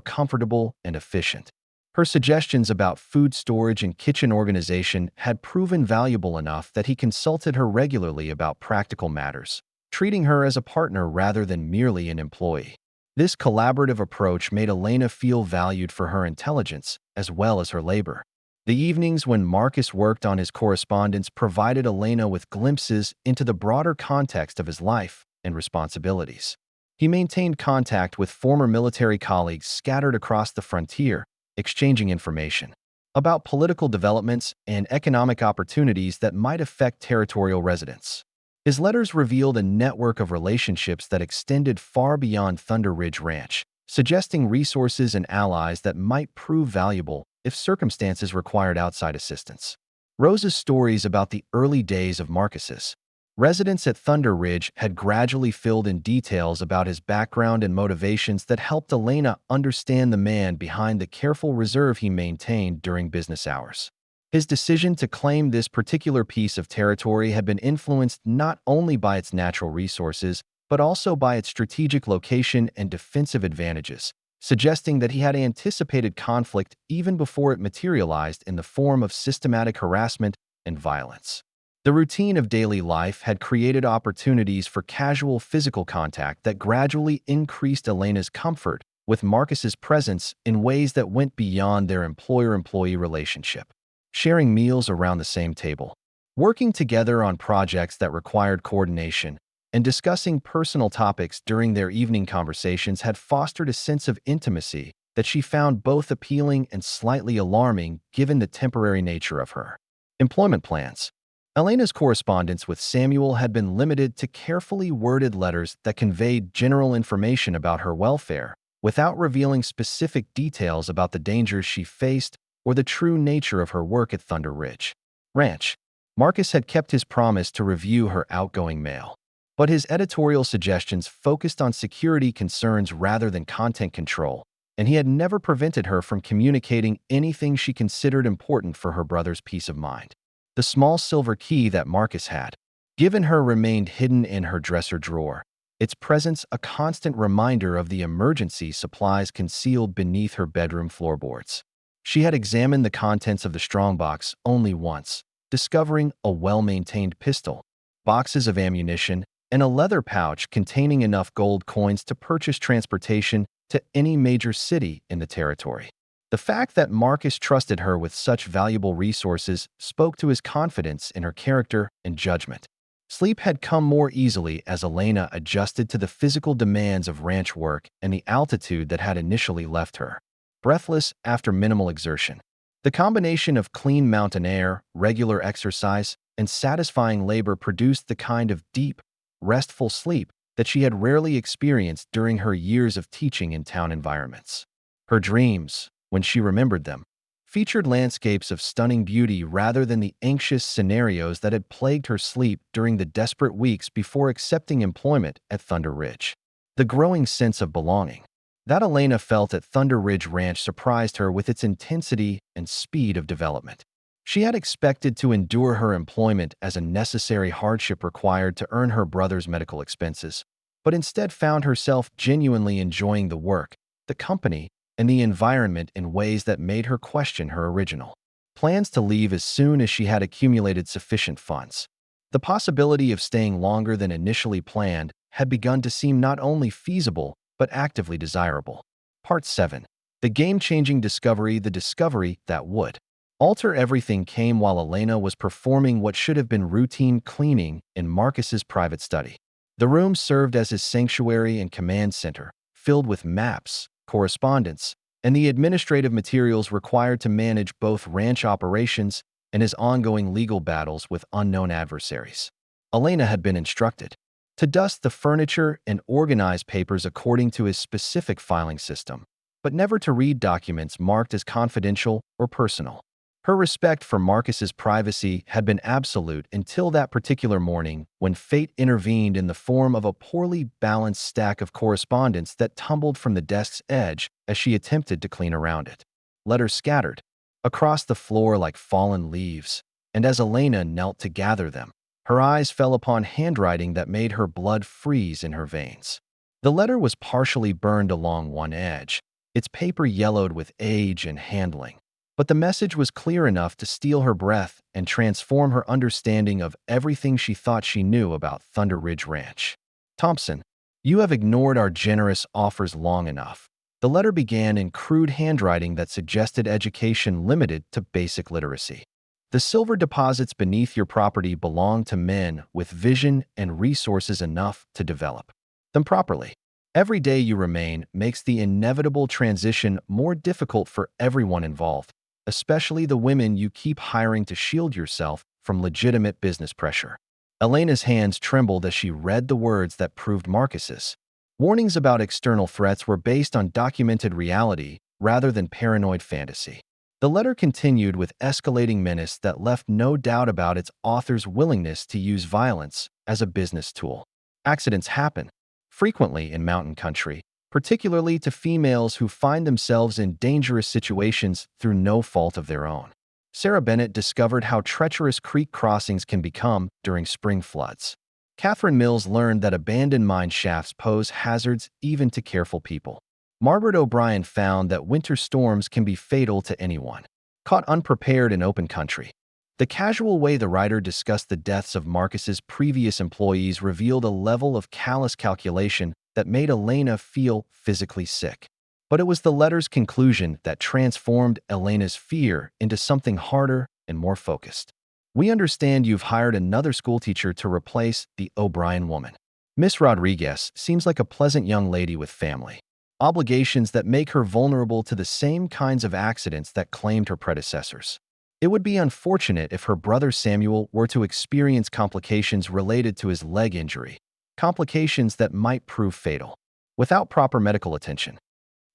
comfortable and efficient. Her suggestions about food storage and kitchen organization had proven valuable enough that he consulted her regularly about practical matters, treating her as a partner rather than merely an employee. This collaborative approach made Elena feel valued for her intelligence as well as her labor. The evenings when Marcus worked on his correspondence provided Elena with glimpses into the broader context of his life and responsibilities. He maintained contact with former military colleagues scattered across the frontier, exchanging information about political developments and economic opportunities that might affect territorial residents. His letters revealed a network of relationships that extended far beyond Thunder Ridge Ranch, suggesting resources and allies that might prove valuable if circumstances required outside assistance. Rosa's stories about the early days of Marcus's residence at Thunder Ridge had gradually filled in details about his background and motivations that helped Elena understand the man behind the careful reserve he maintained during business hours. His decision to claim this particular piece of territory had been influenced not only by its natural resources, but also by its strategic location and defensive advantages, suggesting that he had anticipated conflict even before it materialized in the form of systematic harassment and violence. The routine of daily life had created opportunities for casual physical contact that gradually increased Elena's comfort with Marcus's presence in ways that went beyond their employer-employee relationship. Sharing meals around the same table, working together on projects that required coordination, and discussing personal topics during their evening conversations had fostered a sense of intimacy that she found both appealing and slightly alarming given the temporary nature of her employment plans. Elena's correspondence with Samuel had been limited to carefully worded letters that conveyed general information about her welfare, without revealing specific details about the dangers she faced or the true nature of her work at Thunder Ridge Ranch. Marcus had kept his promise to review her outgoing mail, but his editorial suggestions focused on security concerns rather than content control, and he had never prevented her from communicating anything she considered important for her brother's peace of mind. The small silver key that Marcus had given her remained hidden in her dresser drawer, its presence a constant reminder of the emergency supplies concealed beneath her bedroom floorboards. She had examined the contents of the strongbox only once, discovering a well-maintained pistol, boxes of ammunition, and a leather pouch containing enough gold coins to purchase transportation to any major city in the territory. The fact that Marcus trusted her with such valuable resources spoke to his confidence in her character and judgment. Sleep had come more easily as Elena adjusted to the physical demands of ranch work and the altitude that had initially left her breathless after minimal exertion. The combination of clean mountain air, regular exercise, and satisfying labor produced the kind of deep, restful sleep that she had rarely experienced during her years of teaching in town environments. Her dreams, when she remembered them, featured landscapes of stunning beauty rather than the anxious scenarios that had plagued her sleep during the desperate weeks before accepting employment at Thunder Ridge. The growing sense of belonging that Elena felt at Thunder Ridge Ranch surprised her with its intensity and speed of development. She had expected to endure her employment as a necessary hardship required to earn her brother's medical expenses, but instead found herself genuinely enjoying the work, the company, and the environment in ways that made her question her original plans to leave as soon as she had accumulated sufficient funds. The possibility of staying longer than initially planned had begun to seem not only feasible but actively desirable. Part 7. The game-changing discovery, the discovery that would alter everything, came while Elena was performing what should have been routine cleaning in Marcus's private study. The room served as his sanctuary and command center, filled with maps, correspondence, and the administrative materials required to manage both ranch operations and his ongoing legal battles with unknown adversaries. Elena had been instructed to dust the furniture and organize papers according to his specific filing system, but never to read documents marked as confidential or personal. Her respect for Marcus's privacy had been absolute until that particular morning when fate intervened in the form of a poorly balanced stack of correspondence that tumbled from the desk's edge as she attempted to clean around it. Letters scattered across the floor like fallen leaves, and as Elena knelt to gather them, her eyes fell upon handwriting that made her blood freeze in her veins. The letter was partially burned along one edge, its paper yellowed with age and handling. But the message was clear enough to steal her breath and transform her understanding of everything she thought she knew about Thunder Ridge Ranch. Thompson, you have ignored our generous offers long enough. The letter began in crude handwriting that suggested education limited to basic literacy. The silver deposits beneath your property belong to men with vision and resources enough to develop them properly. Every day you remain makes the inevitable transition more difficult for everyone involved, especially the women you keep hiring to shield yourself from legitimate business pressure. Elena's hands trembled as she read the words that proved Marcus's warnings about external threats were based on documented reality rather than paranoid fantasy. The letter continued with escalating menace that left no doubt about its author's willingness to use violence as a business tool. Accidents happen frequently in mountain country, particularly to females who find themselves in dangerous situations through no fault of their own. Sarah Bennett discovered how treacherous creek crossings can become during spring floods. Catherine Mills learned that abandoned mine shafts pose hazards even to careful people. Margaret O'Brien found that winter storms can be fatal to anyone caught unprepared in open country. The casual way the writer discussed the deaths of Marcus's previous employees revealed a level of callous calculation that made Elena feel physically sick. But it was the letter's conclusion that transformed Elena's fear into something harder and more focused. We understand you've hired another schoolteacher to replace the O'Brien woman. Miss Rodriguez seems like a pleasant young lady with family obligations that make her vulnerable to the same kinds of accidents that claimed her predecessors. It would be unfortunate if her brother Samuel were to experience complications related to his leg injury, complications that might prove fatal, without proper medical attention.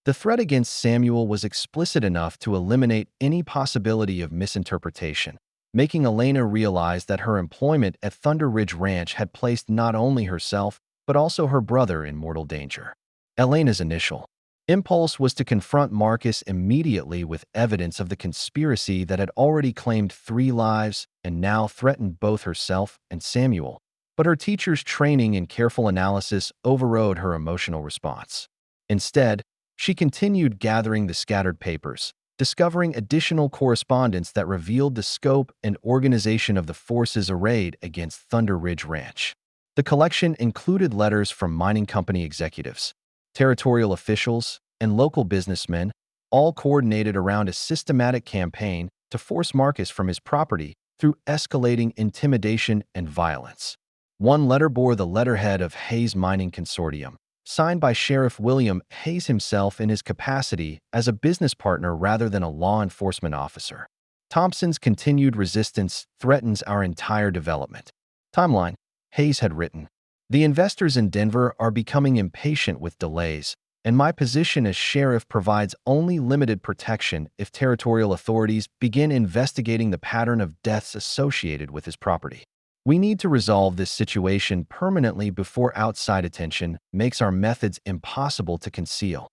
The threat against Samuel was explicit enough to eliminate any possibility of misinterpretation, making Elena realize that her employment at Thunder Ridge Ranch had placed not only herself, but also her brother in mortal danger. Elena's initial impulse was to confront Marcus immediately with evidence of the conspiracy that had already claimed 3 lives and now threatened both herself and Samuel. But her teacher's training and careful analysis overrode her emotional response. Instead, she continued gathering the scattered papers, discovering additional correspondence that revealed the scope and organization of the forces arrayed against Thunder Ridge Ranch. The collection included letters from mining company executives, territorial officials, and local businessmen, all coordinated around a systematic campaign to force Marcus from his property through escalating intimidation and violence. One letter bore the letterhead of Hayes Mining Consortium, signed by Sheriff William Hayes himself in his capacity as a business partner rather than a law enforcement officer. Thompson's continued resistance threatens our entire development timeline, Hayes had written. The investors in Denver are becoming impatient with delays, and my position as sheriff provides only limited protection if territorial authorities begin investigating the pattern of deaths associated with his property. We need to resolve this situation permanently before outside attention makes our methods impossible to conceal.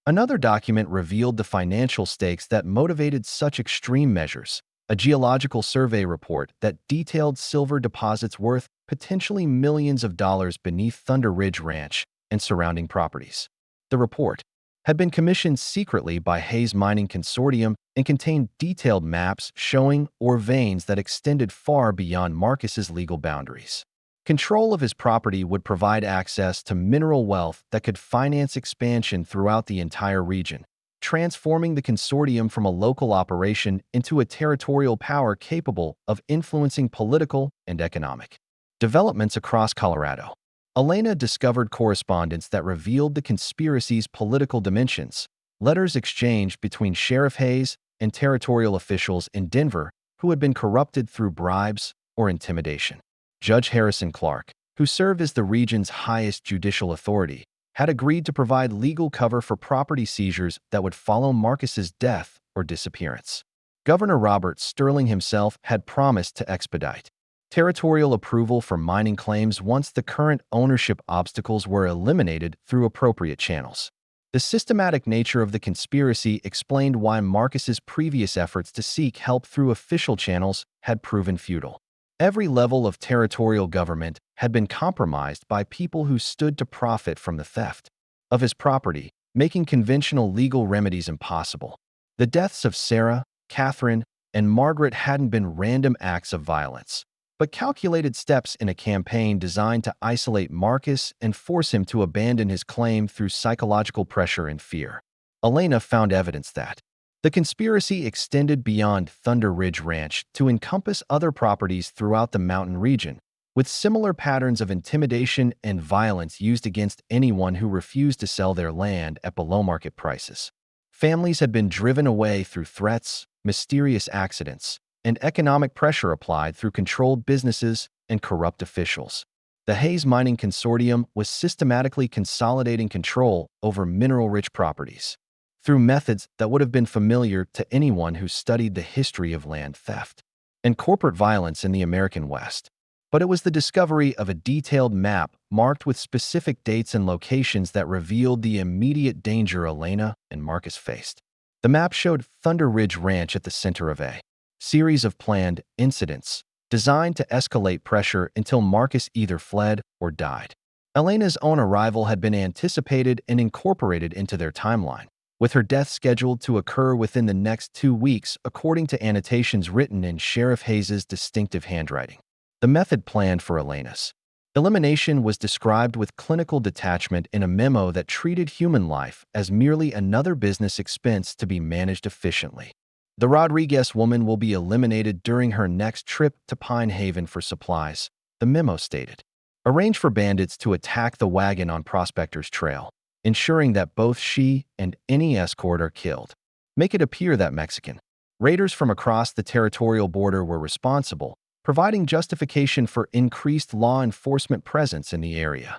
Another document revealed the financial stakes that motivated such extreme measures, a geological survey report that detailed silver deposits worth potentially millions of dollars beneath Thunder Ridge Ranch and surrounding properties. The report had been commissioned secretly by Hayes Mining Consortium and contained detailed maps showing ore veins that extended far beyond Marcus's legal boundaries. Control of his property would provide access to mineral wealth that could finance expansion throughout the entire region, transforming the consortium from a local operation into a territorial power capable of influencing political and economic developments across Colorado. Elena discovered correspondence that revealed the conspiracy's political dimensions, letters exchanged between Sheriff Hayes and territorial officials in Denver who had been corrupted through bribes or intimidation. Judge Harrison Clark, who served as the region's highest judicial authority, had agreed to provide legal cover for property seizures that would follow Marcus's death or disappearance. Governor Robert Sterling himself had promised to expedite territorial approval for mining claims once the current ownership obstacles were eliminated through appropriate channels. The systematic nature of the conspiracy explained why Marcus's previous efforts to seek help through official channels had proven futile. Every level of territorial government had been compromised by people who stood to profit from the theft of his property, making conventional legal remedies impossible. The deaths of Sarah, Catherine, and Margaret hadn't been random acts of violence, but calculated steps in a campaign designed to isolate Marcus and force him to abandon his claim through psychological pressure and fear. Elena found evidence that the conspiracy extended beyond Thunder Ridge Ranch to encompass other properties throughout the mountain region, with similar patterns of intimidation and violence used against anyone who refused to sell their land at below-market prices. Families had been driven away through threats, mysterious accidents, and economic pressure applied through controlled businesses and corrupt officials. The Hayes Mining Consortium was systematically consolidating control over mineral-rich properties through methods that would have been familiar to anyone who studied the history of land theft and corporate violence in the American West. But it was the discovery of a detailed map marked with specific dates and locations that revealed the immediate danger Elena and Marcus faced. The map showed Thunder Ridge Ranch at the center of a series of planned incidents designed to escalate pressure until Marcus either fled or died. Elena's own arrival had been anticipated and incorporated into their timeline, with her death scheduled to occur within the next 2 weeks according to annotations written in Sheriff Hayes's distinctive handwriting. The method planned for Elena's elimination was described with clinical detachment in a memo that treated human life as merely another business expense to be managed efficiently. The Rodriguez woman will be eliminated during her next trip to Pine Haven for supplies, the memo stated. Arrange for bandits to attack the wagon on Prospector's Trail, ensuring that both she and any escort are killed. Make it appear that Mexican raiders from across the territorial border were responsible, providing justification for increased law enforcement presence in the area.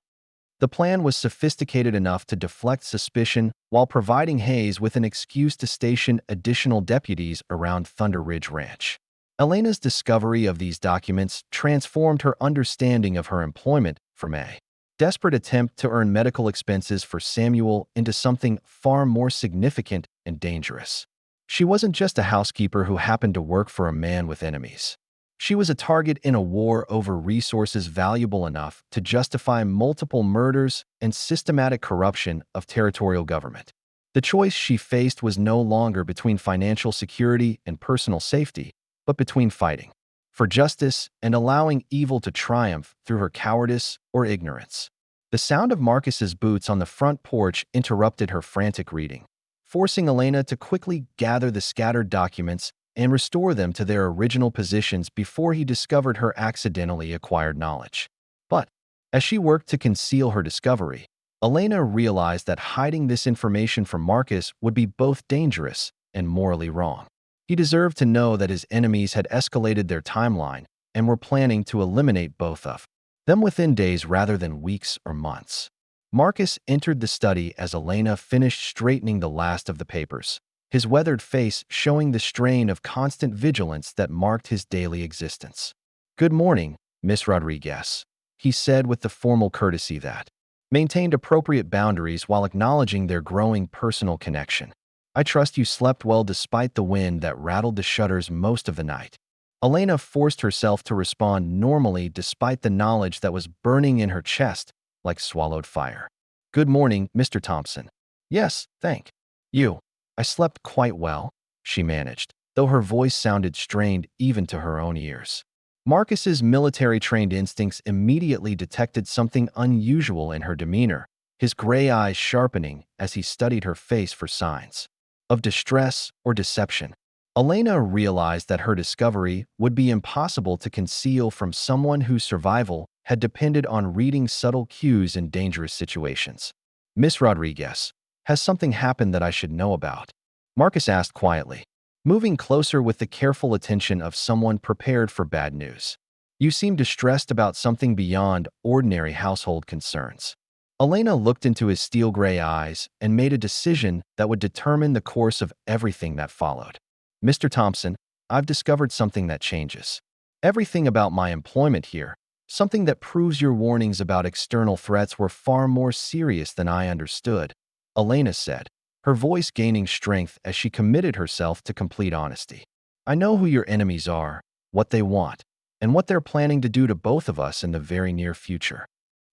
The plan was sophisticated enough to deflect suspicion while providing Hayes with an excuse to station additional deputies around Thunder Ridge Ranch. Elena's discovery of these documents transformed her understanding of her employment from a desperate attempt to earn medical expenses for Samuel into something far more significant and dangerous. She wasn't just a housekeeper who happened to work for a man with enemies. She was a target in a war over resources valuable enough to justify multiple murders and systematic corruption of territorial government. The choice she faced was no longer between financial security and personal safety, but between fighting for justice and allowing evil to triumph through her cowardice or ignorance. The sound of Marcus's boots on the front porch interrupted her frantic reading, forcing Elena to quickly gather the scattered documents and restore them to their original positions before he discovered her accidentally acquired knowledge. But as she worked to conceal her discovery, Elena realized that hiding this information from Marcus would be both dangerous and morally wrong. He deserved to know that his enemies had escalated their timeline and were planning to eliminate both of them within days rather than weeks or months. Marcus entered the study as Elena finished straightening the last of the papers, his weathered face showing the strain of constant vigilance that marked his daily existence. "Good morning, Miss Rodriguez," he said with the formal courtesy that maintained appropriate boundaries while acknowledging their growing personal connection. "I trust you slept well despite the wind that rattled the shutters most of the night." Elena forced herself to respond normally despite the knowledge that was burning in her chest like swallowed fire. "Good morning, Mr. Thompson," Yes, thank you. I slept quite well, she managed, though her voice sounded strained even to her own ears. Marcus's military-trained instincts immediately detected something unusual in her demeanor, his gray eyes sharpening as he studied her face for signs of distress or deception. Elena realized that her discovery would be impossible to conceal from someone whose survival had depended on reading subtle cues in dangerous situations. Miss Rodriguez, has something happened that I should know about? Marcus asked quietly, moving closer with the careful attention of someone prepared for bad news. You seem distressed about something beyond ordinary household concerns. Elena looked into his steel gray eyes and made a decision that would determine the course of everything that followed. Mr. Thompson, I've discovered something that changes everything about my employment here, something that proves your warnings about external threats were far more serious than I understood, Elena said, her voice gaining strength as she committed herself to complete honesty. I know who your enemies are, what they want, and what they're planning to do to both of us in the very near future.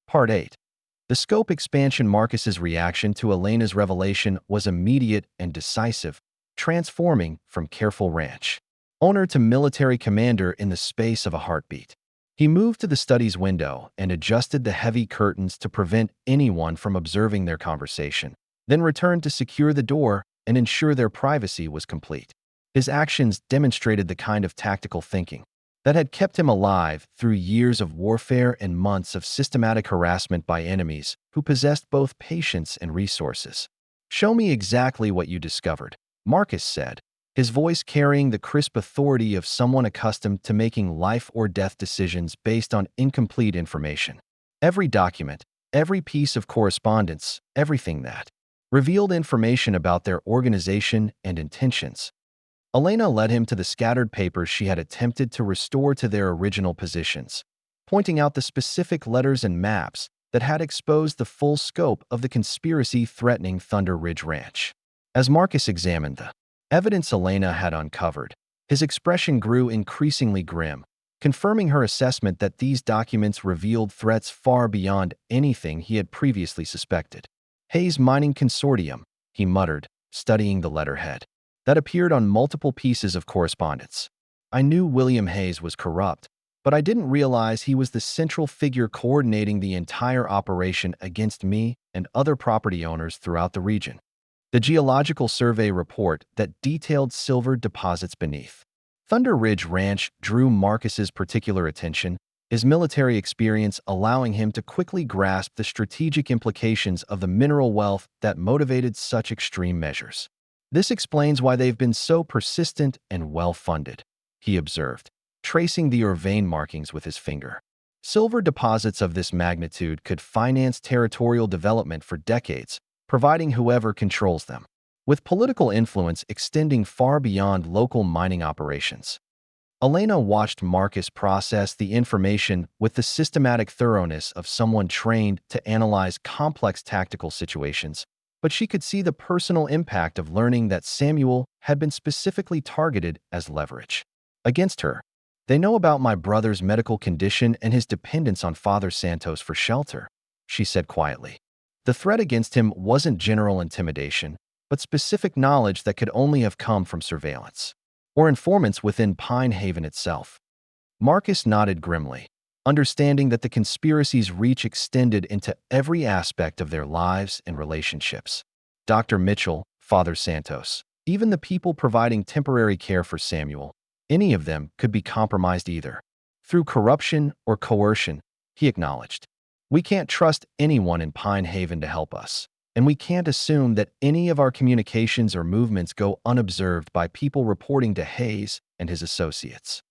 Part 8. The scope expansion. Marcus's reaction to Elena's revelation was immediate and decisive, transforming from careful ranch owner to military commander in the space of a heartbeat. He moved to the study's window and adjusted the heavy curtains to prevent anyone from observing their conversation, then returned to secure the door and ensure their privacy was complete. His actions demonstrated the kind of tactical thinking that had kept him alive through years of warfare and months of systematic harassment by enemies who possessed both patience and resources. Show me exactly what you discovered, Marcus said, his voice carrying the crisp authority of someone accustomed to making life or death decisions based on incomplete information. Every document, every piece of correspondence, everything that revealed information about their organization and intentions. Elena led him to the scattered papers she had attempted to restore to their original positions, pointing out the specific letters and maps that had exposed the full scope of the conspiracy threatening Thunder Ridge Ranch. As Marcus examined the evidence Elena had uncovered, his expression grew increasingly grim, confirming her assessment that these documents revealed threats far beyond anything he had previously suspected. Hayes Mining Consortium, he muttered, studying the letterhead that appeared on multiple pieces of correspondence. I knew William Hayes was corrupt, but I didn't realize he was the central figure coordinating the entire operation against me and other property owners throughout the region. The geological survey report that detailed silver deposits beneath Thunder Ridge Ranch drew Marcus's particular attention, his military experience allowing him to quickly grasp the strategic implications of the mineral wealth that motivated such extreme measures. This explains why they've been so persistent and well-funded, he observed, tracing the vein markings with his finger. Silver deposits of this magnitude could finance territorial development for decades, providing whoever controls them, with political influence extending far beyond local mining operations. Elena watched Marcus process the information with the systematic thoroughness of someone trained to analyze complex tactical situations, but she could see the personal impact of learning that Samuel had been specifically targeted as leverage against her. They know about my brother's medical condition and his dependence on Father Santos for shelter, she said quietly. The threat against him wasn't general intimidation, but specific knowledge that could only have come from surveillance or informants within Pine Haven itself. Marcus nodded grimly, understanding that the conspiracy's reach extended into every aspect of their lives and relationships. Dr. Mitchell, Father Santos, even the people providing temporary care for Samuel, any of them could be compromised either through corruption or coercion, he acknowledged. We can't trust anyone in Pine Haven to help us, and we can't assume that any of our communications or movements go unobserved by people reporting to Hayes and his associates.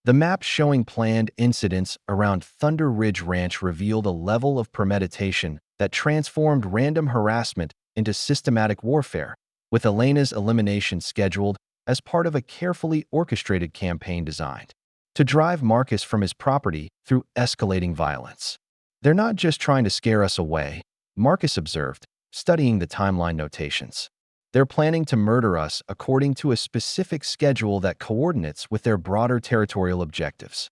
The map showing planned incidents around Thunder Ridge Ranch revealed a level of premeditation that transformed random harassment into systematic warfare, with Elena's elimination scheduled as part of a carefully orchestrated campaign designed to drive Marcus from his property through escalating violence. They're not just trying to scare us away, Marcus observed, studying the timeline notations. They're planning to murder us according to a specific schedule that coordinates with their broader territorial objectives.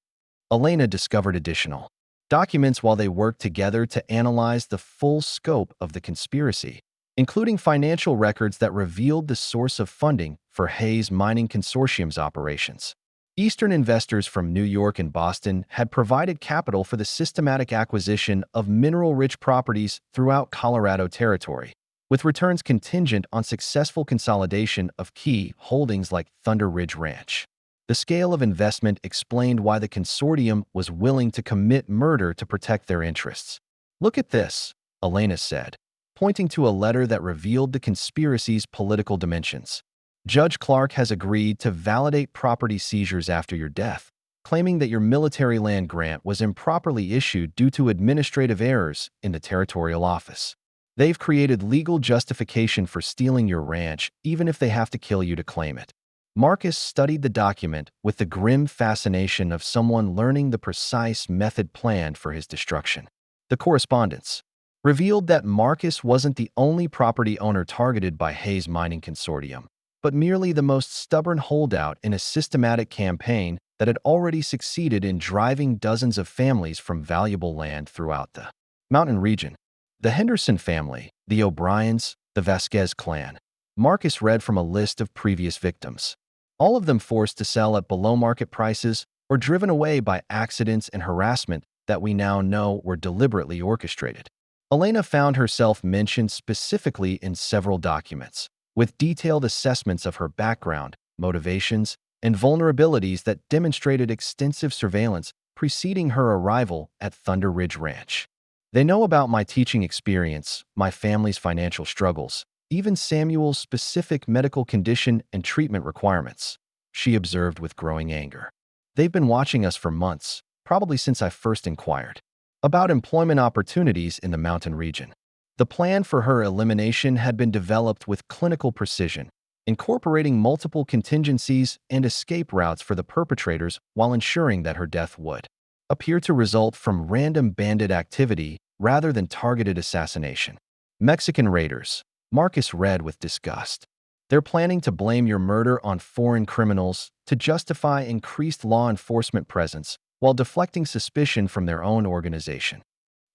Elena discovered additional documents while they worked together to analyze the full scope of the conspiracy, including financial records that revealed the source of funding for Hayes Mining Consortium's operations. Eastern investors from New York and Boston had provided capital for the systematic acquisition of mineral-rich properties throughout Colorado Territory, with returns contingent on successful consolidation of key holdings like Thunder Ridge Ranch. The scale of investment explained why the consortium was willing to commit murder to protect their interests. "Look at this," Elena said, pointing to a letter that revealed the conspiracy's political dimensions. "Judge Clark has agreed to validate property seizures after your death, claiming that your military land grant was improperly issued due to administrative errors in the territorial office. They've created legal justification for stealing your ranch, even if they have to kill you to claim it." Marcus studied the document with the grim fascination of someone learning the precise method planned for his destruction. The correspondence revealed that Marcus wasn't the only property owner targeted by Hayes Mining Consortium, but merely the most stubborn holdout in a systematic campaign that had already succeeded in driving dozens of families from valuable land throughout the mountain region. The Henderson family, the O'Briens, the Vasquez clan. Marcus read from a list of previous victims, all of them forced to sell at below-market prices or driven away by accidents and harassment that we now know were deliberately orchestrated. Elena found herself mentioned specifically in several documents, with detailed assessments of her background, motivations, and vulnerabilities that demonstrated extensive surveillance preceding her arrival at Thunder Ridge Ranch. "They know about my teaching experience, my family's financial struggles, even Samuel's specific medical condition and treatment requirements," she observed with growing anger. "They've been watching us for months, probably since I first inquired about employment opportunities in the mountain region." The plan for her elimination had been developed with clinical precision, incorporating multiple contingencies and escape routes for the perpetrators while ensuring that her death would appear to result from random bandit activity rather than targeted assassination. "Mexican raiders," Marcus read with disgust. "They're planning to blame your murder on foreign criminals to justify increased law enforcement presence while deflecting suspicion from their own organization."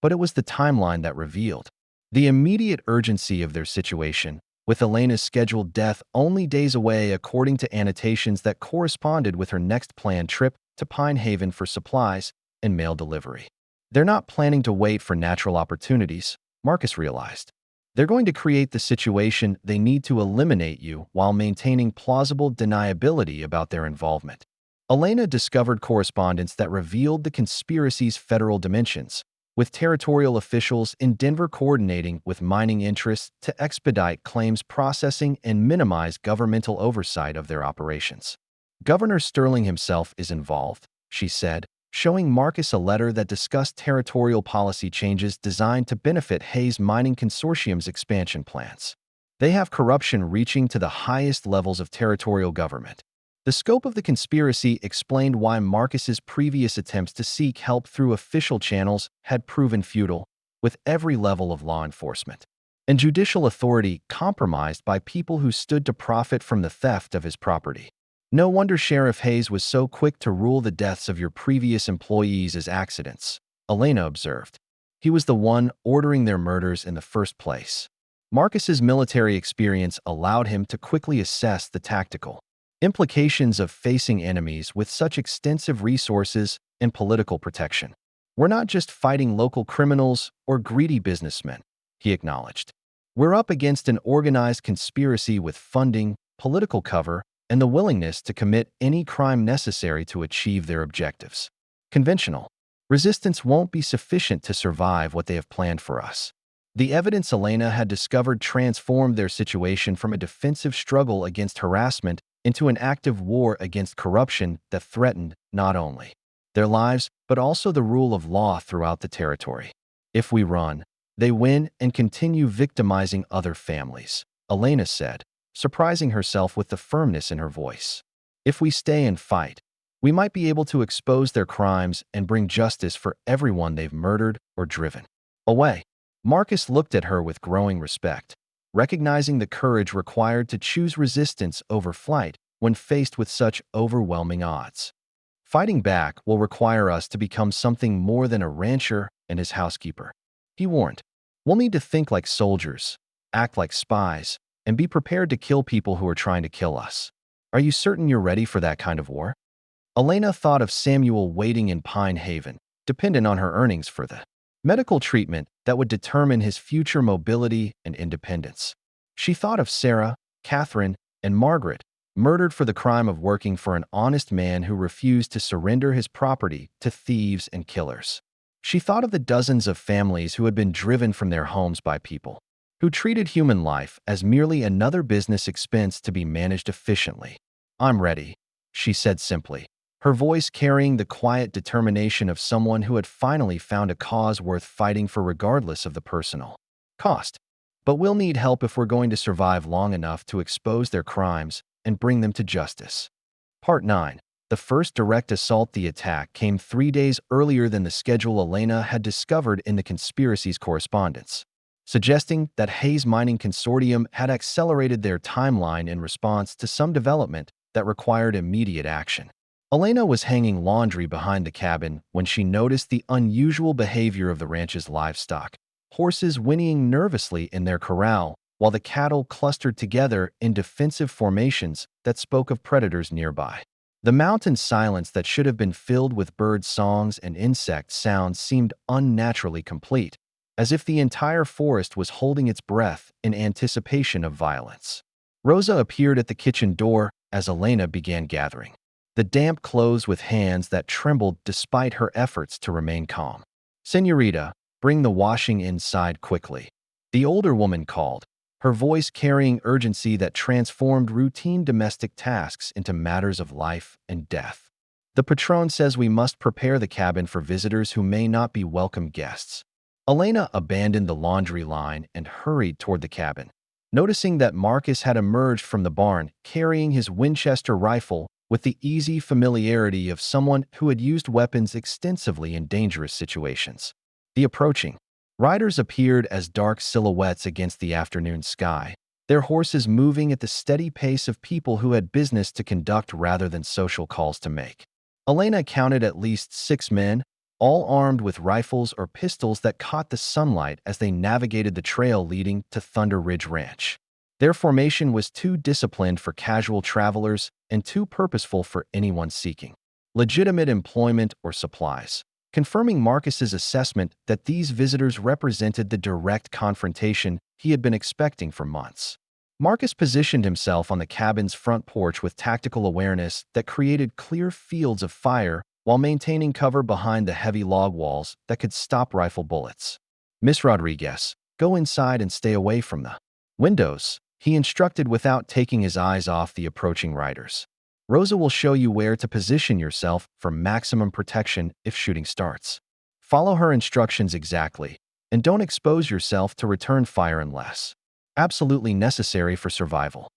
But it was the timeline that revealed the immediate urgency of their situation, with Elena's scheduled death only days away according to annotations that corresponded with her next planned trip to Pine Haven for supplies and mail delivery. "They're not planning to wait for natural opportunities," Marcus realized. "They're going to create the situation they need to eliminate you while maintaining plausible deniability about their involvement." Elena discovered correspondence that revealed the conspiracy's federal dimensions, with territorial officials in Denver coordinating with mining interests to expedite claims processing and minimize governmental oversight of their operations. "Governor Sterling himself is involved," she said, showing Marcus a letter that discussed territorial policy changes designed to benefit Hayes Mining Consortium's expansion plans. "They have corruption reaching to the highest levels of territorial government." The scope of the conspiracy explained why Marcus's previous attempts to seek help through official channels had proven futile, with every level of law enforcement and judicial authority compromised by people who stood to profit from the theft of his property. "No wonder Sheriff Hayes was so quick to rule the deaths of your previous employees as accidents," Elena observed. "He was the one ordering their murders in the first place." Marcus's military experience allowed him to quickly assess the tactical implications of facing enemies with such extensive resources and political protection. "We're not just fighting local criminals or greedy businessmen," he acknowledged. "We're up against an organized conspiracy with funding, political cover, and the willingness to commit any crime necessary to achieve their objectives. Conventional resistance won't be sufficient to survive what they have planned for us." The evidence Elena had discovered transformed their situation from a defensive struggle against harassment into an active war against corruption that threatened not only their lives, but also the rule of law throughout the territory. "If we run, they win and continue victimizing other families," Elena said, surprising herself with the firmness in her voice. "If we stay and fight, we might be able to expose their crimes and bring justice for everyone they've murdered or driven away." Marcus looked at her with growing respect, recognizing the courage required to choose resistance over flight when faced with such overwhelming odds. "Fighting back will require us to become something more than a rancher and his housekeeper," he warned. "We'll need to think like soldiers, act like spies, and be prepared to kill people who are trying to kill us. Are you certain you're ready for that kind of war? Elena thought of Samuel waiting in Pine Haven, dependent on her earnings for the medical treatment that would determine his future mobility and independence. She thought of Sarah, Catherine, and Margaret, murdered for the crime of working for an honest man who refused to surrender his property to thieves and killers. She thought of the dozens of families who had been driven from their homes by people who treated human life as merely another business expense to be managed efficiently. "I'm ready," she said simply, her voice carrying the quiet determination of someone who had finally found a cause worth fighting for regardless of the personal cost. "But we'll need help if we're going to survive long enough to expose their crimes and bring them to justice." Part 9. The first direct assault. The attack came 3 days earlier than the schedule Elena had discovered in the conspiracy's correspondence, suggesting that Hayes Mining Consortium had accelerated their timeline in response to some development that required immediate action. Elena was hanging laundry behind the cabin when she noticed the unusual behavior of the ranch's livestock, horses whinnying nervously in their corral while the cattle clustered together in defensive formations that spoke of predators nearby. The mountain silence that should have been filled with bird songs and insect sounds seemed unnaturally complete, as if the entire forest was holding its breath in anticipation of violence. Rosa appeared at the kitchen door as Elena began gathering the damp clothes with hands that trembled despite her efforts to remain calm. "Señorita, bring the washing inside quickly," the older woman called, her voice carrying urgency that transformed routine domestic tasks into matters of life and death. "The patron says we must prepare the cabin for visitors who may not be welcome guests." Elena abandoned the laundry line and hurried toward the cabin, noticing that Marcus had emerged from the barn carrying his Winchester rifle with the easy familiarity of someone who had used weapons extensively in dangerous situations. The approaching riders appeared as dark silhouettes against the afternoon sky, their horses moving at the steady pace of people who had business to conduct rather than social calls to make. Elena counted at least 6 men, all armed with rifles or pistols that caught the sunlight as they navigated the trail leading to Thunder Ridge Ranch. Their formation was too disciplined for casual travelers and too purposeful for anyone seeking legitimate employment or supplies, confirming Marcus's assessment that these visitors represented the direct confrontation he had been expecting for months. Marcus positioned himself on the cabin's front porch with tactical awareness that created clear fields of fire while maintaining cover behind the heavy log walls that could stop rifle bullets. "Miss Rodriguez, go inside and stay away from the windows," he instructed without taking his eyes off the approaching riders. "Rosa will show you where to position yourself for maximum protection if shooting starts. Follow her instructions exactly, and don't expose yourself to return fire unless absolutely necessary for survival."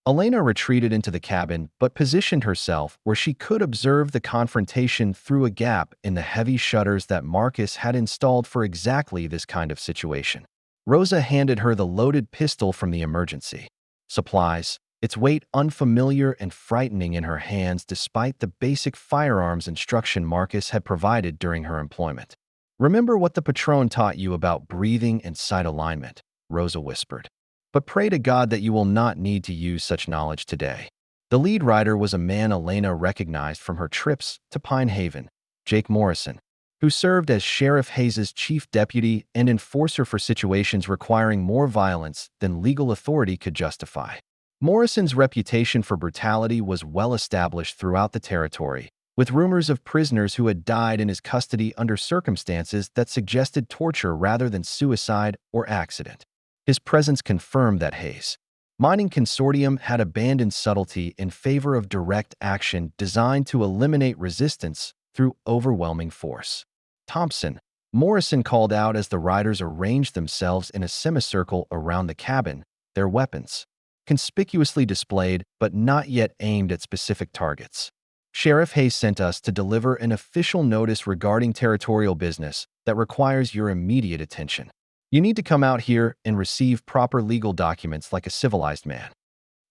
Elena retreated into the cabin but positioned herself where she could observe the confrontation through a gap in the heavy shutters that Marcus had installed for exactly this kind of situation. Rosa handed her the loaded pistol from the emergency supplies, its weight unfamiliar and frightening in her hands despite the basic firearms instruction Marcus had provided during her employment. "Remember what the patron taught you about breathing and sight alignment," Rosa whispered. "But pray to God that you will not need to use such knowledge today." The lead rider was a man Elena recognized from her trips to Pine Haven, Jake Morrison, who served as Sheriff Hayes's chief deputy and enforcer for situations requiring more violence than legal authority could justify. Morrison's reputation for brutality was well established throughout the territory, with rumors of prisoners who had died in his custody under circumstances that suggested torture rather than suicide or accident. His presence confirmed that Hayes Mining Consortium had abandoned subtlety in favor of direct action designed to eliminate resistance through overwhelming force. "Thompson," Morrison called out as the riders arranged themselves in a semicircle around the cabin, their weapons conspicuously displayed but not yet aimed at specific targets. "Sheriff Hayes sent us to deliver an official notice regarding territorial business that requires your immediate attention. You need to come out here and receive proper legal documents like a civilized man."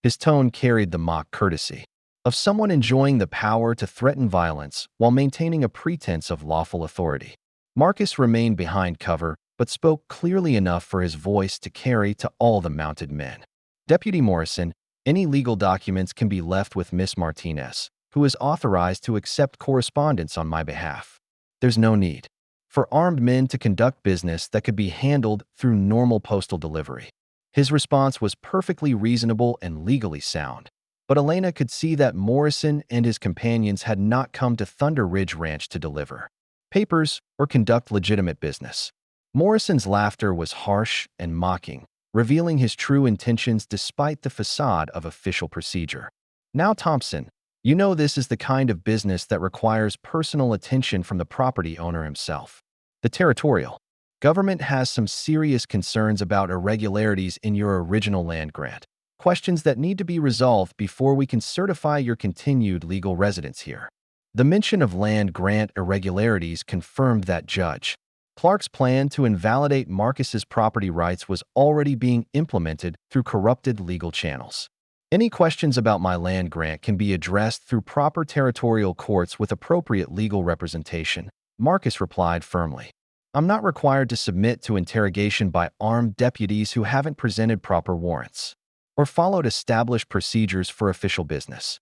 His tone carried the mock courtesy of someone enjoying the power to threaten violence while maintaining a pretense of lawful authority. Marcus remained behind cover, but spoke clearly enough for his voice to carry to all the mounted men. Deputy Morrison, any legal documents can be left with Miss Martinez, who is authorized to accept correspondence on my behalf. There's no need for armed men to conduct business that could be handled through normal postal delivery. His response was perfectly reasonable and legally sound, but Elena could see that Morrison and his companions had not come to Thunder Ridge Ranch to deliver papers or conduct legitimate business. Morrison's laughter was harsh and mocking, revealing his true intentions despite the facade of official procedure. Now, Thompson, you know this is the kind of business that requires personal attention from the property owner himself. The territorial government has some serious concerns about irregularities in your original land grant, questions that need to be resolved before we can certify your continued legal residence here. The mention of land grant irregularities confirmed that Judge Clark's plan to invalidate Marcus's property rights was already being implemented through corrupted legal channels. Any questions about my land grant can be addressed through proper territorial courts with appropriate legal representation, Marcus replied firmly. I'm not required to submit to interrogation by armed deputies who haven't presented proper warrants or followed established procedures for official business.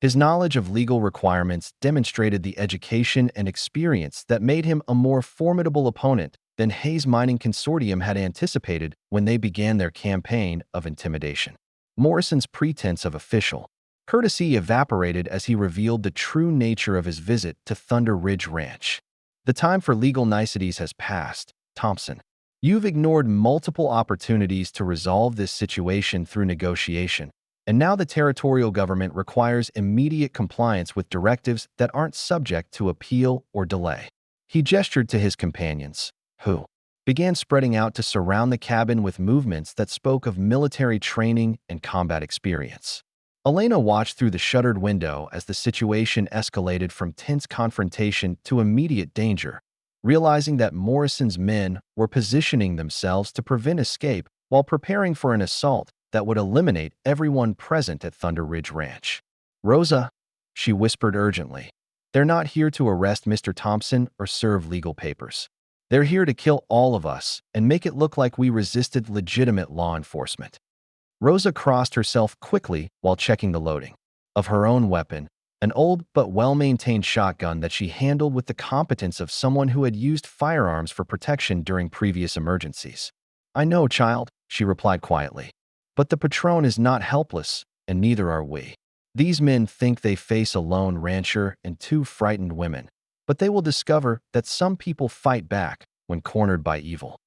His knowledge of legal requirements demonstrated the education and experience that made him a more formidable opponent than Hayes Mining Consortium had anticipated when they began their campaign of intimidation. Morrison's pretense of official courtesy evaporated as he revealed the true nature of his visit to Thunder Ridge Ranch. The time for legal niceties has passed, Thompson. You've ignored multiple opportunities to resolve this situation through negotiation, and now the territorial government requires immediate compliance with directives that aren't subject to appeal or delay. He gestured to his companions, who began spreading out to surround the cabin with movements that spoke of military training and combat experience. Elena watched through the shuttered window as the situation escalated from tense confrontation to immediate danger, realizing that Morrison's men were positioning themselves to prevent escape while preparing for an assault that would eliminate everyone present at Thunder Ridge Ranch. Rosa, she whispered urgently, they're not here to arrest Mr. Thompson or serve legal papers. They're here to kill all of us and make it look like we resisted legitimate law enforcement. Rosa crossed herself quickly while checking the loading of her own weapon, an old but well-maintained shotgun that she handled with the competence of someone who had used firearms for protection during previous emergencies. I know, child, she replied quietly. But the patron is not helpless, and neither are we. These men think they face a lone rancher and two frightened women, but they will discover that some people fight back when cornered by evil.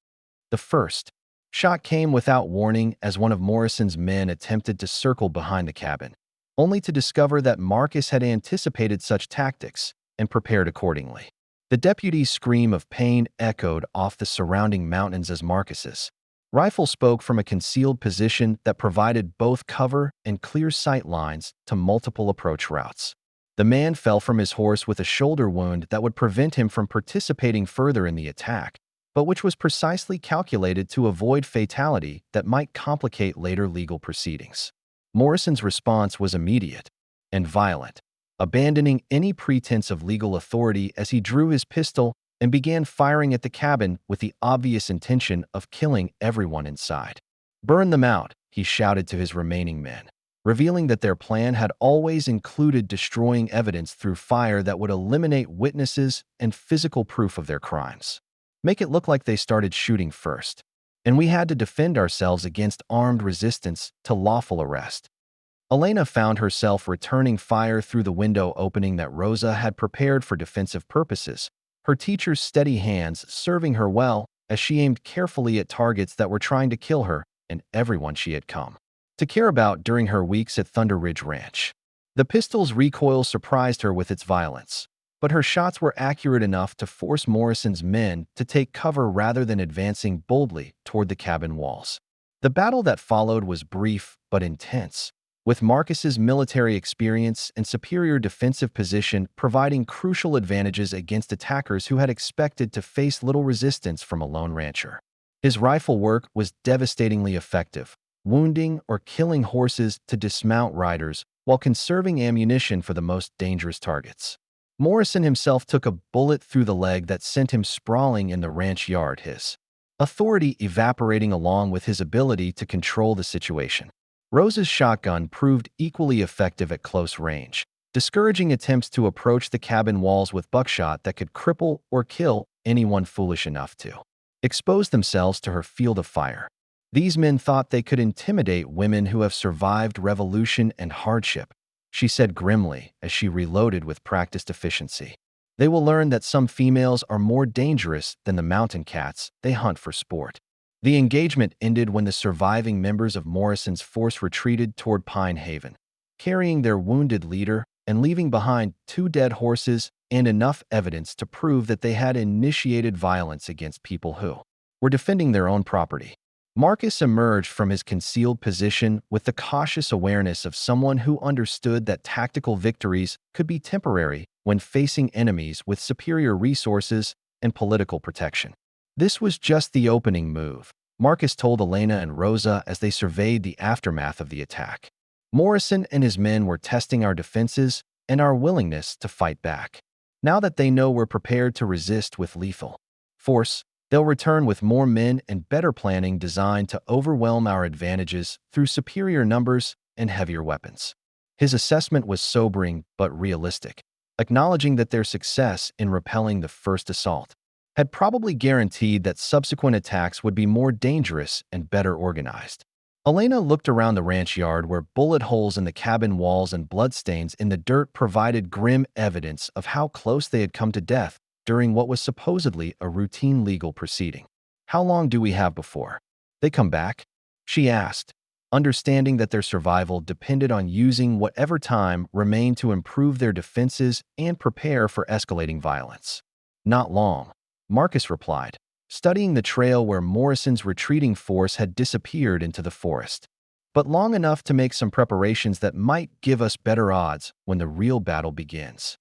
The first shot came without warning as one of Morrison's men attempted to circle behind the cabin, only to discover that Marcus had anticipated such tactics and prepared accordingly. The deputy's scream of pain echoed off the surrounding mountains as Marcus's rifle spoke from a concealed position that provided both cover and clear sight lines to multiple approach routes. The man fell from his horse with a shoulder wound that would prevent him from participating further in the attack, but which was precisely calculated to avoid fatality that might complicate later legal proceedings. Morrison's response was immediate and violent, abandoning any pretense of legal authority as he drew his pistol and began firing at the cabin with the obvious intention of killing everyone inside. Burn them out, he shouted to his remaining men, revealing that their plan had always included destroying evidence through fire that would eliminate witnesses and physical proof of their crimes. Make it look like they started shooting first, and we had to defend ourselves against armed resistance to lawful arrest. Elena found herself returning fire through the window opening that Rosa had prepared for defensive purposes, her teacher's steady hands serving her well as she aimed carefully at targets that were trying to kill her and everyone she had come to care about during her weeks at Thunder Ridge Ranch. The pistol's recoil surprised her with its violence, but her shots were accurate enough to force Morrison's men to take cover rather than advancing boldly toward the cabin walls. The battle that followed was brief but intense, with Marcus's military experience and superior defensive position providing crucial advantages against attackers who had expected to face little resistance from a lone rancher. His rifle work was devastatingly effective, wounding or killing horses to dismount riders while conserving ammunition for the most dangerous targets. Morrison himself took a bullet through the leg that sent him sprawling in the ranch yard, his authority evaporating along with his ability to control the situation. Rosa's shotgun proved equally effective at close range, discouraging attempts to approach the cabin walls with buckshot that could cripple or kill anyone foolish enough to expose themselves to her field of fire. These men thought they could intimidate women who have survived revolution and hardship, she said grimly as she reloaded with practiced efficiency. They will learn that some females are more dangerous than the mountain cats they hunt for sport. The engagement ended when the surviving members of Morrison's force retreated toward Pine Haven, carrying their wounded leader and leaving behind 2 dead horses and enough evidence to prove that they had initiated violence against people who were defending their own property. Marcus emerged from his concealed position with the cautious awareness of someone who understood that tactical victories could be temporary when facing enemies with superior resources and political protection. This was just the opening move, Marcus told Elena and Rosa as they surveyed the aftermath of the attack. Morrison and his men were testing our defenses and our willingness to fight back. Now that they know we're prepared to resist with lethal force, they'll return with more men and better planning designed to overwhelm our advantages through superior numbers and heavier weapons. His assessment was sobering but realistic, acknowledging that their success in repelling the first assault had probably guaranteed that subsequent attacks would be more dangerous and better organized. Elena looked around the ranch yard where bullet holes in the cabin walls and bloodstains in the dirt provided grim evidence of how close they had come to death during what was supposedly a routine legal proceeding. "How long do we have before they come back?" she asked, understanding that their survival depended on using whatever time remained to improve their defenses and prepare for escalating violence. "Not long," Marcus replied, studying the trail where Morrison's retreating force had disappeared into the forest. "But long enough to make some preparations that might give us better odds when the real battle begins."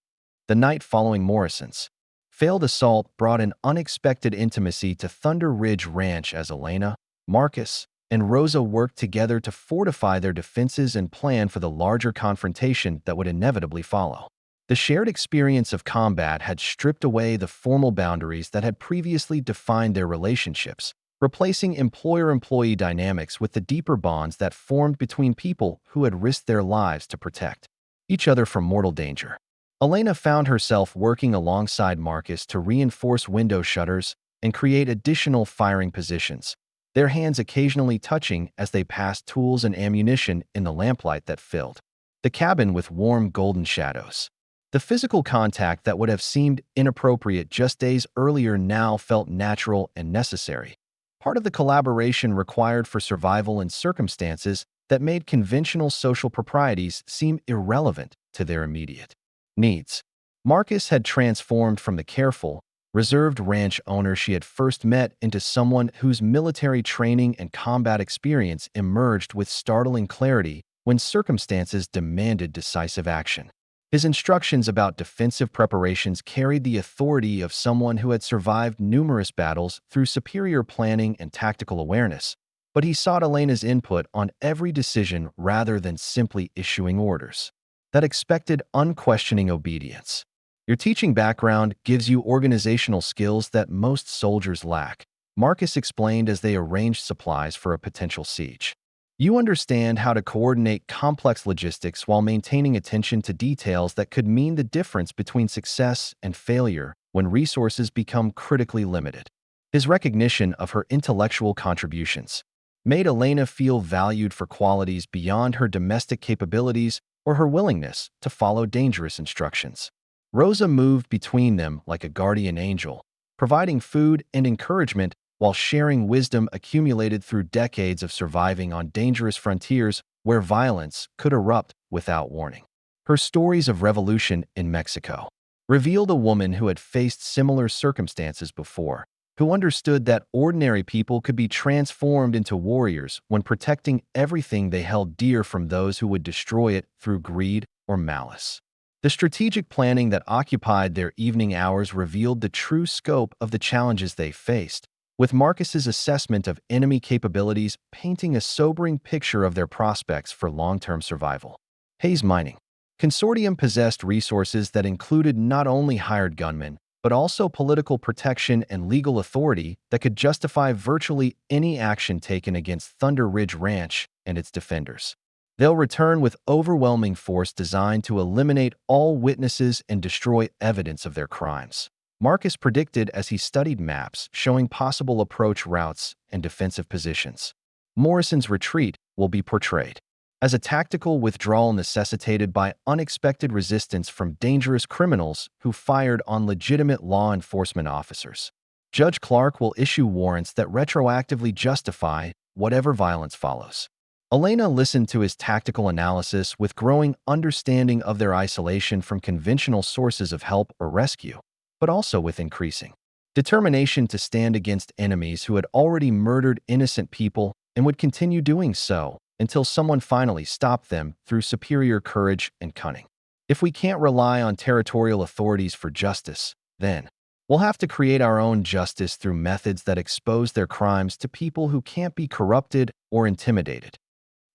The night following Morrison's failed assault brought an unexpected intimacy to Thunder Ridge Ranch as Elena, Marcus, and Rosa worked together to fortify their defenses and plan for the larger confrontation that would inevitably follow. The shared experience of combat had stripped away the formal boundaries that had previously defined their relationships, replacing employer-employee dynamics with the deeper bonds that formed between people who had risked their lives to protect each other from mortal danger. Elena found herself working alongside Marcus to reinforce window shutters and create additional firing positions, their hands occasionally touching as they passed tools and ammunition in the lamplight that filled the cabin with warm golden shadows. The physical contact that would have seemed inappropriate just days earlier now felt natural and necessary, part of the collaboration required for survival in circumstances that made conventional social proprieties seem irrelevant to their immediate needs. Marcus had transformed from the careful, reserved ranch owner she had first met into someone whose military training and combat experience emerged with startling clarity when circumstances demanded decisive action. His instructions about defensive preparations carried the authority of someone who had survived numerous battles through superior planning and tactical awareness, but he sought Elena's input on every decision rather than simply issuing orders that expected unquestioning obedience. "Your teaching background gives you organizational skills that most soldiers lack," Marcus explained as they arranged supplies for a potential siege. "You understand how to coordinate complex logistics while maintaining attention to details that could mean the difference between success and failure when resources become critically limited." His recognition of her intellectual contributions made Elena feel valued for qualities beyond her domestic capabilities or her willingness to follow dangerous instructions. Rosa moved between them like a guardian angel, providing food and encouragement while sharing wisdom accumulated through decades of surviving on dangerous frontiers where violence could erupt without warning. Her stories of revolution in Mexico revealed a woman who had faced similar circumstances before, who understood that ordinary people could be transformed into warriors when protecting everything they held dear from those who would destroy it through greed or malice. The strategic planning that occupied their evening hours revealed the true scope of the challenges they faced, with Marcus's assessment of enemy capabilities painting a sobering picture of their prospects for long-term survival. Hayes Mining Consortium possessed resources that included not only hired gunmen, but also political protection and legal authority that could justify virtually any action taken against Thunder Ridge Ranch and its defenders. They'll return with overwhelming force designed to eliminate all witnesses and destroy evidence of their crimes. Marcus predicted as he studied maps showing possible approach routes and defensive positions. Morrison's retreat will be portrayed as a tactical withdrawal necessitated by unexpected resistance from dangerous criminals who fired on legitimate law enforcement officers. Judge Clark will issue warrants that retroactively justify whatever violence follows. Elena listened to his tactical analysis with growing understanding of their isolation from conventional sources of help or rescue, but also with increasing determination to stand against enemies who had already murdered innocent people and would continue doing so until someone finally stopped them through superior courage and cunning. If we can't rely on territorial authorities for justice, then we'll have to create our own justice through methods that expose their crimes to people who can't be corrupted or intimidated.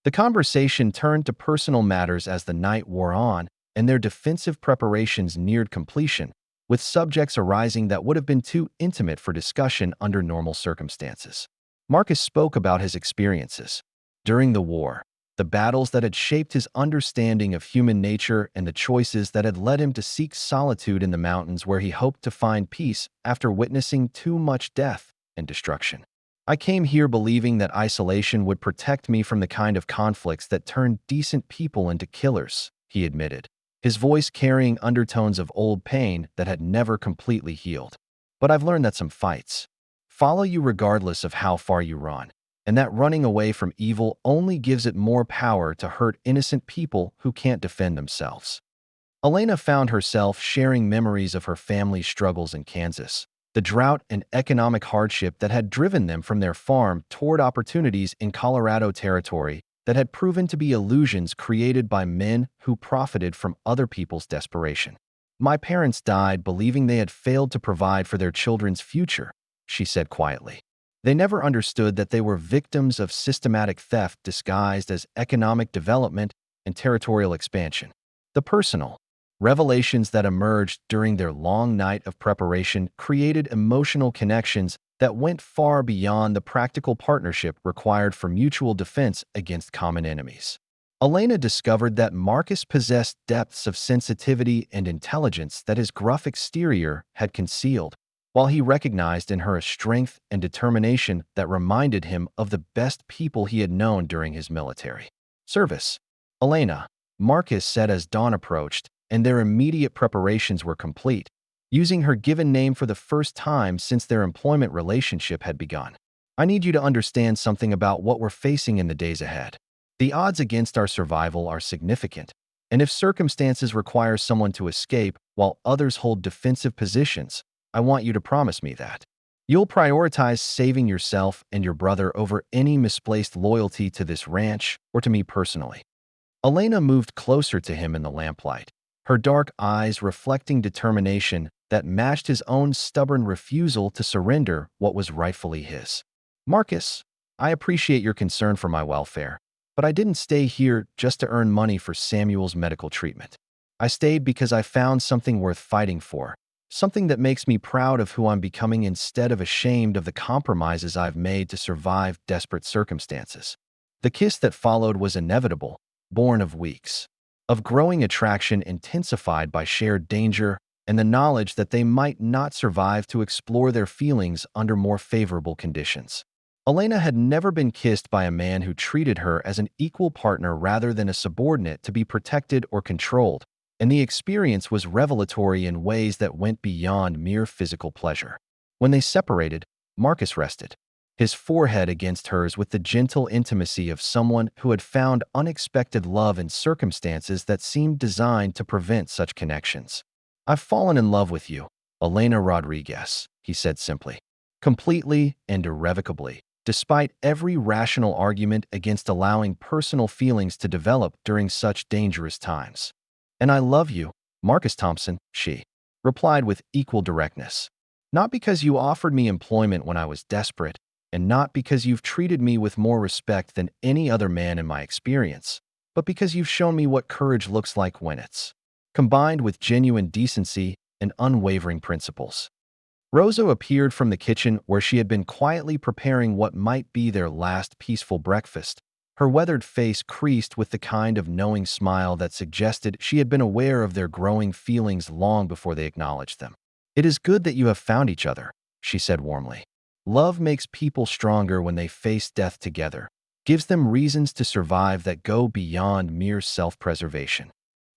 The conversation turned to personal matters as the night wore on and their defensive preparations neared completion, with subjects arising that would have been too intimate for discussion under normal circumstances. Marcus spoke about his experiences during the war, the battles that had shaped his understanding of human nature and the choices that had led him to seek solitude in the mountains where he hoped to find peace after witnessing too much death and destruction. I came here believing that isolation would protect me from the kind of conflicts that turned decent people into killers, he admitted, his voice carrying undertones of old pain that had never completely healed. But I've learned that some fights follow you regardless of how far you run, and that running away from evil only gives it more power to hurt innocent people who can't defend themselves. Elena found herself sharing memories of her family's struggles in Kansas, the drought and economic hardship that had driven them from their farm toward opportunities in Colorado territory that had proven to be illusions created by men who profited from other people's desperation. My parents died believing they had failed to provide for their children's future, she said quietly. They never understood that they were victims of systematic theft disguised as economic development and territorial expansion. The personal revelations that emerged during their long night of preparation created emotional connections that went far beyond the practical partnership required for mutual defense against common enemies. Elena discovered that Marcus possessed depths of sensitivity and intelligence that his gruff exterior had concealed, while he recognized in her a strength and determination that reminded him of the best people he had known during his military service. Elena, Marcus said as dawn approached, and their immediate preparations were complete, using her given name for the first time since their employment relationship had begun. I need you to understand something about what we're facing in the days ahead. The odds against our survival are significant, and if circumstances require someone to escape while others hold defensive positions, I want you to promise me that you'll prioritize saving yourself and your brother over any misplaced loyalty to this ranch or to me personally. Elena moved closer to him in the lamplight, her dark eyes reflecting determination that matched his own stubborn refusal to surrender what was rightfully his. Marcus, I appreciate your concern for my welfare, but I didn't stay here just to earn money for Samuel's medical treatment. I stayed because I found something worth fighting for, something that makes me proud of who I'm becoming instead of ashamed of the compromises I've made to survive desperate circumstances. The kiss that followed was inevitable, born of weeks of growing attraction intensified by shared danger and the knowledge that they might not survive to explore their feelings under more favorable conditions. Elena had never been kissed by a man who treated her as an equal partner rather than a subordinate to be protected or controlled, and the experience was revelatory in ways that went beyond mere physical pleasure. When they separated, Marcus rested, his forehead against hers with the gentle intimacy of someone who had found unexpected love in circumstances that seemed designed to prevent such connections. I've fallen in love with you, Elena Rodriguez, he said simply, completely and irrevocably, despite every rational argument against allowing personal feelings to develop during such dangerous times. And I love you, Marcus Thompson, she replied with equal directness. Not because you offered me employment when I was desperate, and not because you've treated me with more respect than any other man in my experience, but because you've shown me what courage looks like when it's combined with genuine decency and unwavering principles. Rosa appeared from the kitchen where she had been quietly preparing what might be their last peaceful breakfast, her weathered face creased with the kind of knowing smile that suggested she had been aware of their growing feelings long before they acknowledged them. "It is good that you have found each other," she said warmly. "Love makes people stronger when they face death together, gives them reasons to survive that go beyond mere self-preservation."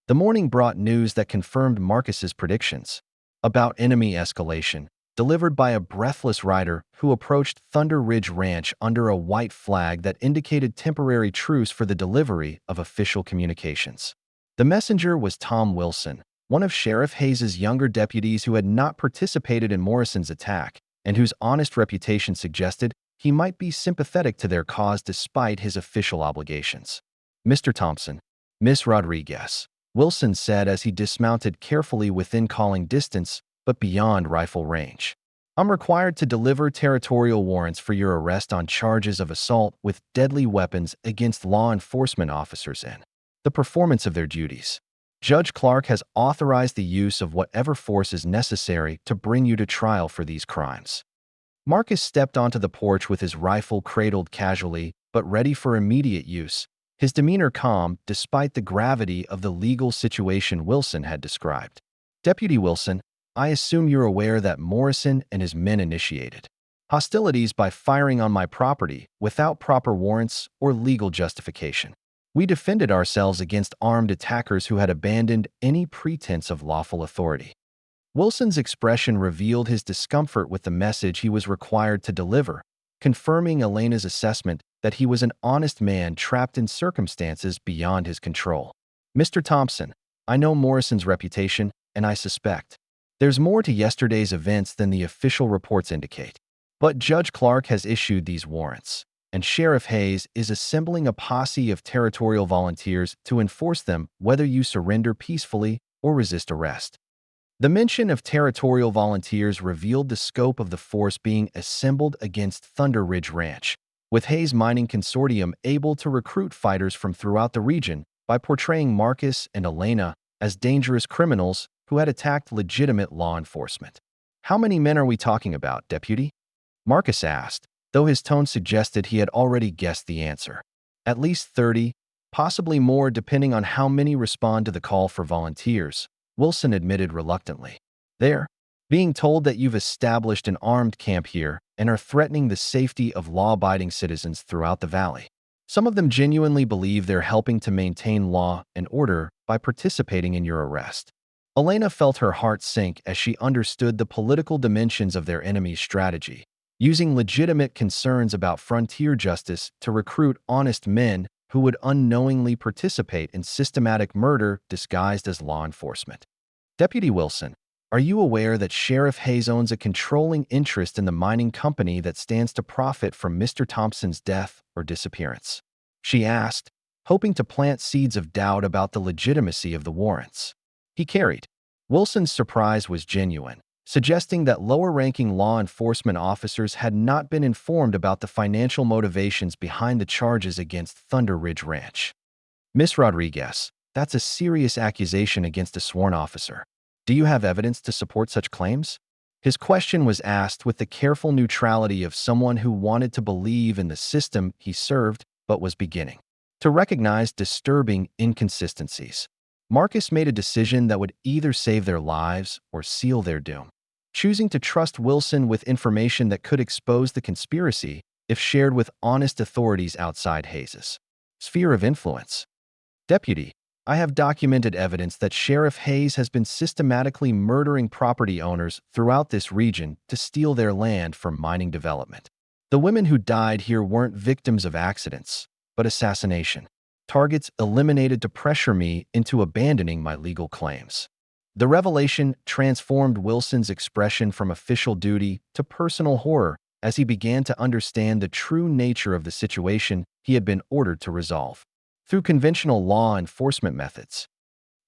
The morning brought news that confirmed Marcus's predictions about enemy escalation, delivered by a breathless rider who approached Thunder Ridge Ranch under a white flag that indicated temporary truce for the delivery of official communications. The messenger was Tom Wilson, one of Sheriff Hayes's younger deputies who had not participated in Morrison's attack and whose honest reputation suggested he might be sympathetic to their cause despite his official obligations. "Mr. Thompson, Miss Rodriguez," Wilson said as he dismounted carefully within calling distance but beyond rifle range. "I'm required to deliver territorial warrants for your arrest on charges of assault with deadly weapons against law enforcement officers in the performance of their duties. Judge Clark has authorized the use of whatever force is necessary to bring you to trial for these crimes." Marcus stepped onto the porch with his rifle cradled casually but ready for immediate use, his demeanor calm despite the gravity of the legal situation Wilson had described. "Deputy Wilson, I assume you're aware that Morrison and his men initiated hostilities by firing on my property without proper warrants or legal justification. We defended ourselves against armed attackers who had abandoned any pretense of lawful authority." Wilson's expression revealed his discomfort with the message he was required to deliver, confirming Elena's assessment that he was an honest man trapped in circumstances beyond his control. "Mr. Thompson, I know Morrison's reputation, and I suspect there's more to yesterday's events than the official reports indicate. But Judge Clark has issued these warrants, and Sheriff Hayes is assembling a posse of territorial volunteers to enforce them whether you surrender peacefully or resist arrest." The mention of territorial volunteers revealed the scope of the force being assembled against Thunder Ridge Ranch, with Hayes Mining Consortium able to recruit fighters from throughout the region by portraying Marcus and Elena as dangerous criminals who had attacked legitimate law enforcement. "How many men are we talking about, Deputy?" Marcus asked, though his tone suggested he had already guessed the answer. "At least 30, possibly more depending on how many respond to the call for volunteers," Wilson admitted reluctantly. "They're being told that you've established an armed camp here and are threatening the safety of law-abiding citizens throughout the valley. Some of them genuinely believe they're helping to maintain law and order by participating in your arrest." Elena felt her heart sink as she understood the political dimensions of their enemy's strategy, using legitimate concerns about frontier justice to recruit honest men who would unknowingly participate in systematic murder disguised as law enforcement. "Deputy Wilson, are you aware that Sheriff Hayes owns a controlling interest in the mining company that stands to profit from Mr. Thompson's death or disappearance?" she asked, hoping to plant seeds of doubt about the legitimacy of the warrants. He carried. Wilson's surprise was genuine, suggesting that lower-ranking law enforcement officers had not been informed about the financial motivations behind the charges against Thunder Ridge Ranch. "Miss Rodriguez, that's a serious accusation against a sworn officer. Do you have evidence to support such claims?" His question was asked with the careful neutrality of someone who wanted to believe in the system he served but was beginning to recognize disturbing inconsistencies. Marcus made a decision that would either save their lives or seal their doom, choosing to trust Wilson with information that could expose the conspiracy if shared with honest authorities outside Hayes's sphere of influence. "Deputy, I have documented evidence that Sheriff Hayes has been systematically murdering property owners throughout this region to steal their land for mining development. The women who died here weren't victims of accidents, but assassination. Targets eliminated to pressure me into abandoning my legal claims." The revelation transformed Wilson's expression from official duty to personal horror as he began to understand the true nature of the situation he had been ordered to resolve through conventional law enforcement methods.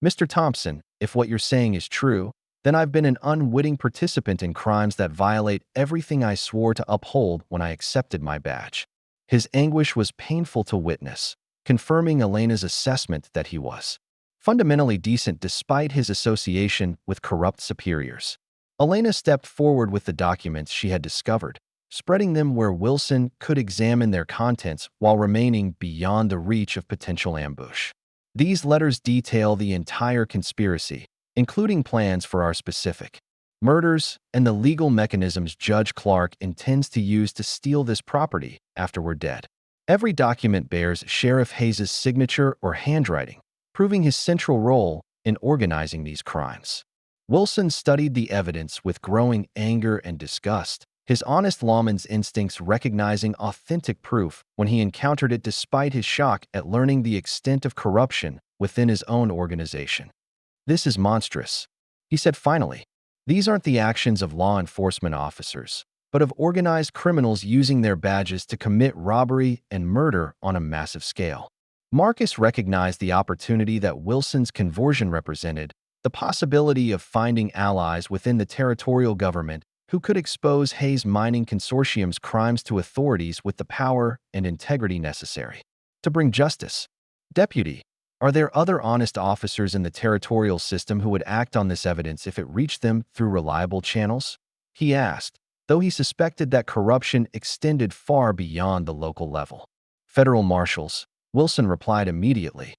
"Mr. Thompson, if what you're saying is true, then I've been an unwitting participant in crimes that violate everything I swore to uphold when I accepted my badge." His anguish was painful to witness, confirming Elena's assessment that he was fundamentally decent despite his association with corrupt superiors. Elena stepped forward with the documents she had discovered, spreading them where Wilson could examine their contents while remaining beyond the reach of potential ambush. These letters detail the entire conspiracy, including plans for our specific murders and the legal mechanisms Judge Clark intends to use to steal this property after we're dead. Every document bears Sheriff Hayes's signature or handwriting, proving his central role in organizing these crimes. Wilson studied the evidence with growing anger and disgust, his honest lawman's instincts recognizing authentic proof when he encountered it despite his shock at learning the extent of corruption within his own organization. "This is monstrous," he said finally. "These aren't the actions of law enforcement officers, but of organized criminals using their badges to commit robbery and murder on a massive scale." Marcus recognized the opportunity that Wilson's conversion represented, the possibility of finding allies within the territorial government who could expose Hayes Mining Consortium's crimes to authorities with the power and integrity necessary to bring justice. "Deputy, are there other honest officers in the territorial system who would act on this evidence if it reached them through reliable channels?" he asked, though he suspected that corruption extended far beyond the local level. "Federal marshals," Wilson replied immediately.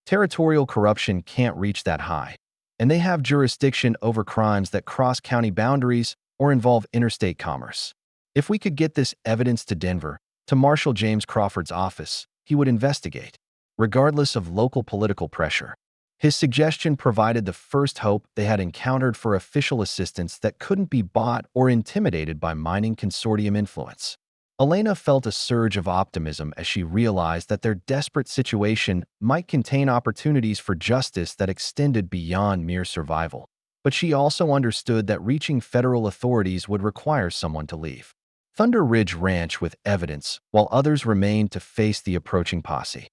"Territorial corruption can't reach that high, and they have jurisdiction over crimes that cross county boundaries or involve interstate commerce. If we could get this evidence to Denver, to Marshal James Crawford's office, he would investigate, regardless of local political pressure." His suggestion provided the first hope they had encountered for official assistance that couldn't be bought or intimidated by mining consortium influence. Elena felt a surge of optimism as she realized that their desperate situation might contain opportunities for justice that extended beyond mere survival. But she also understood that reaching federal authorities would require someone to leave Thunder Ridge Ranch with evidence, while others remained to face the approaching posse.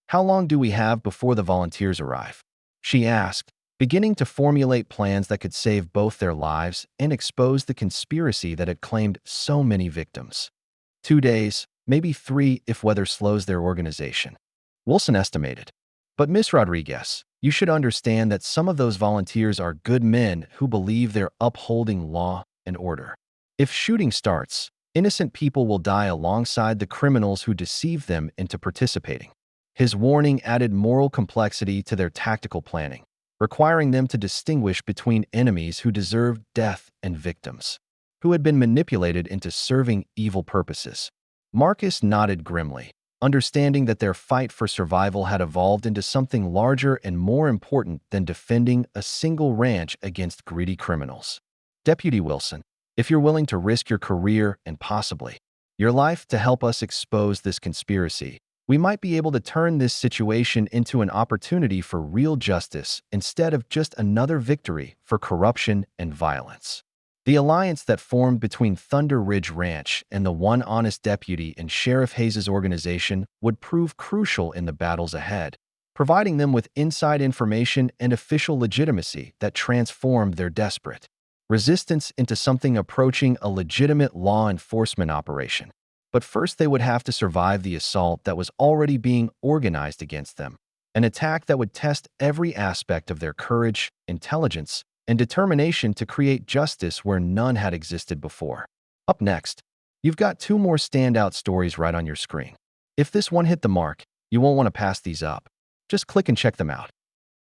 "How long do we have before the volunteers arrive?" she asked, beginning to formulate plans that could save both their lives and expose the conspiracy that had claimed so many victims. 2 days, maybe 3 if weather slows their organization," Wilson estimated. "But Miss Rodriguez, you should understand that some of those volunteers are good men who believe they're upholding law and order. If shooting starts, innocent people will die alongside the criminals who deceive them into participating." His warning added moral complexity to their tactical planning, requiring them to distinguish between enemies who deserved death and victims who had been manipulated into serving evil purposes. Marcus nodded grimly, understanding that their fight for survival had evolved into something larger and more important than defending a single ranch against greedy criminals. "Deputy Wilson, if you're willing to risk your career and possibly your life to help us expose this conspiracy, we might be able to turn this situation into an opportunity for real justice instead of just another victory for corruption and violence." The alliance that formed between Thunder Ridge Ranch and the one honest deputy in Sheriff Hayes's organization would prove crucial in the battles ahead, providing them with inside information and official legitimacy that transformed their desperate resistance into something approaching a legitimate law enforcement operation. But first they would have to survive the assault that was already being organized against them, an attack that would test every aspect of their courage, intelligence, and determination to create justice where none had existed before. Up next, you've got 2 more standout stories right on your screen. If this one hit the mark, you won't want to pass these up. Just click and check them out.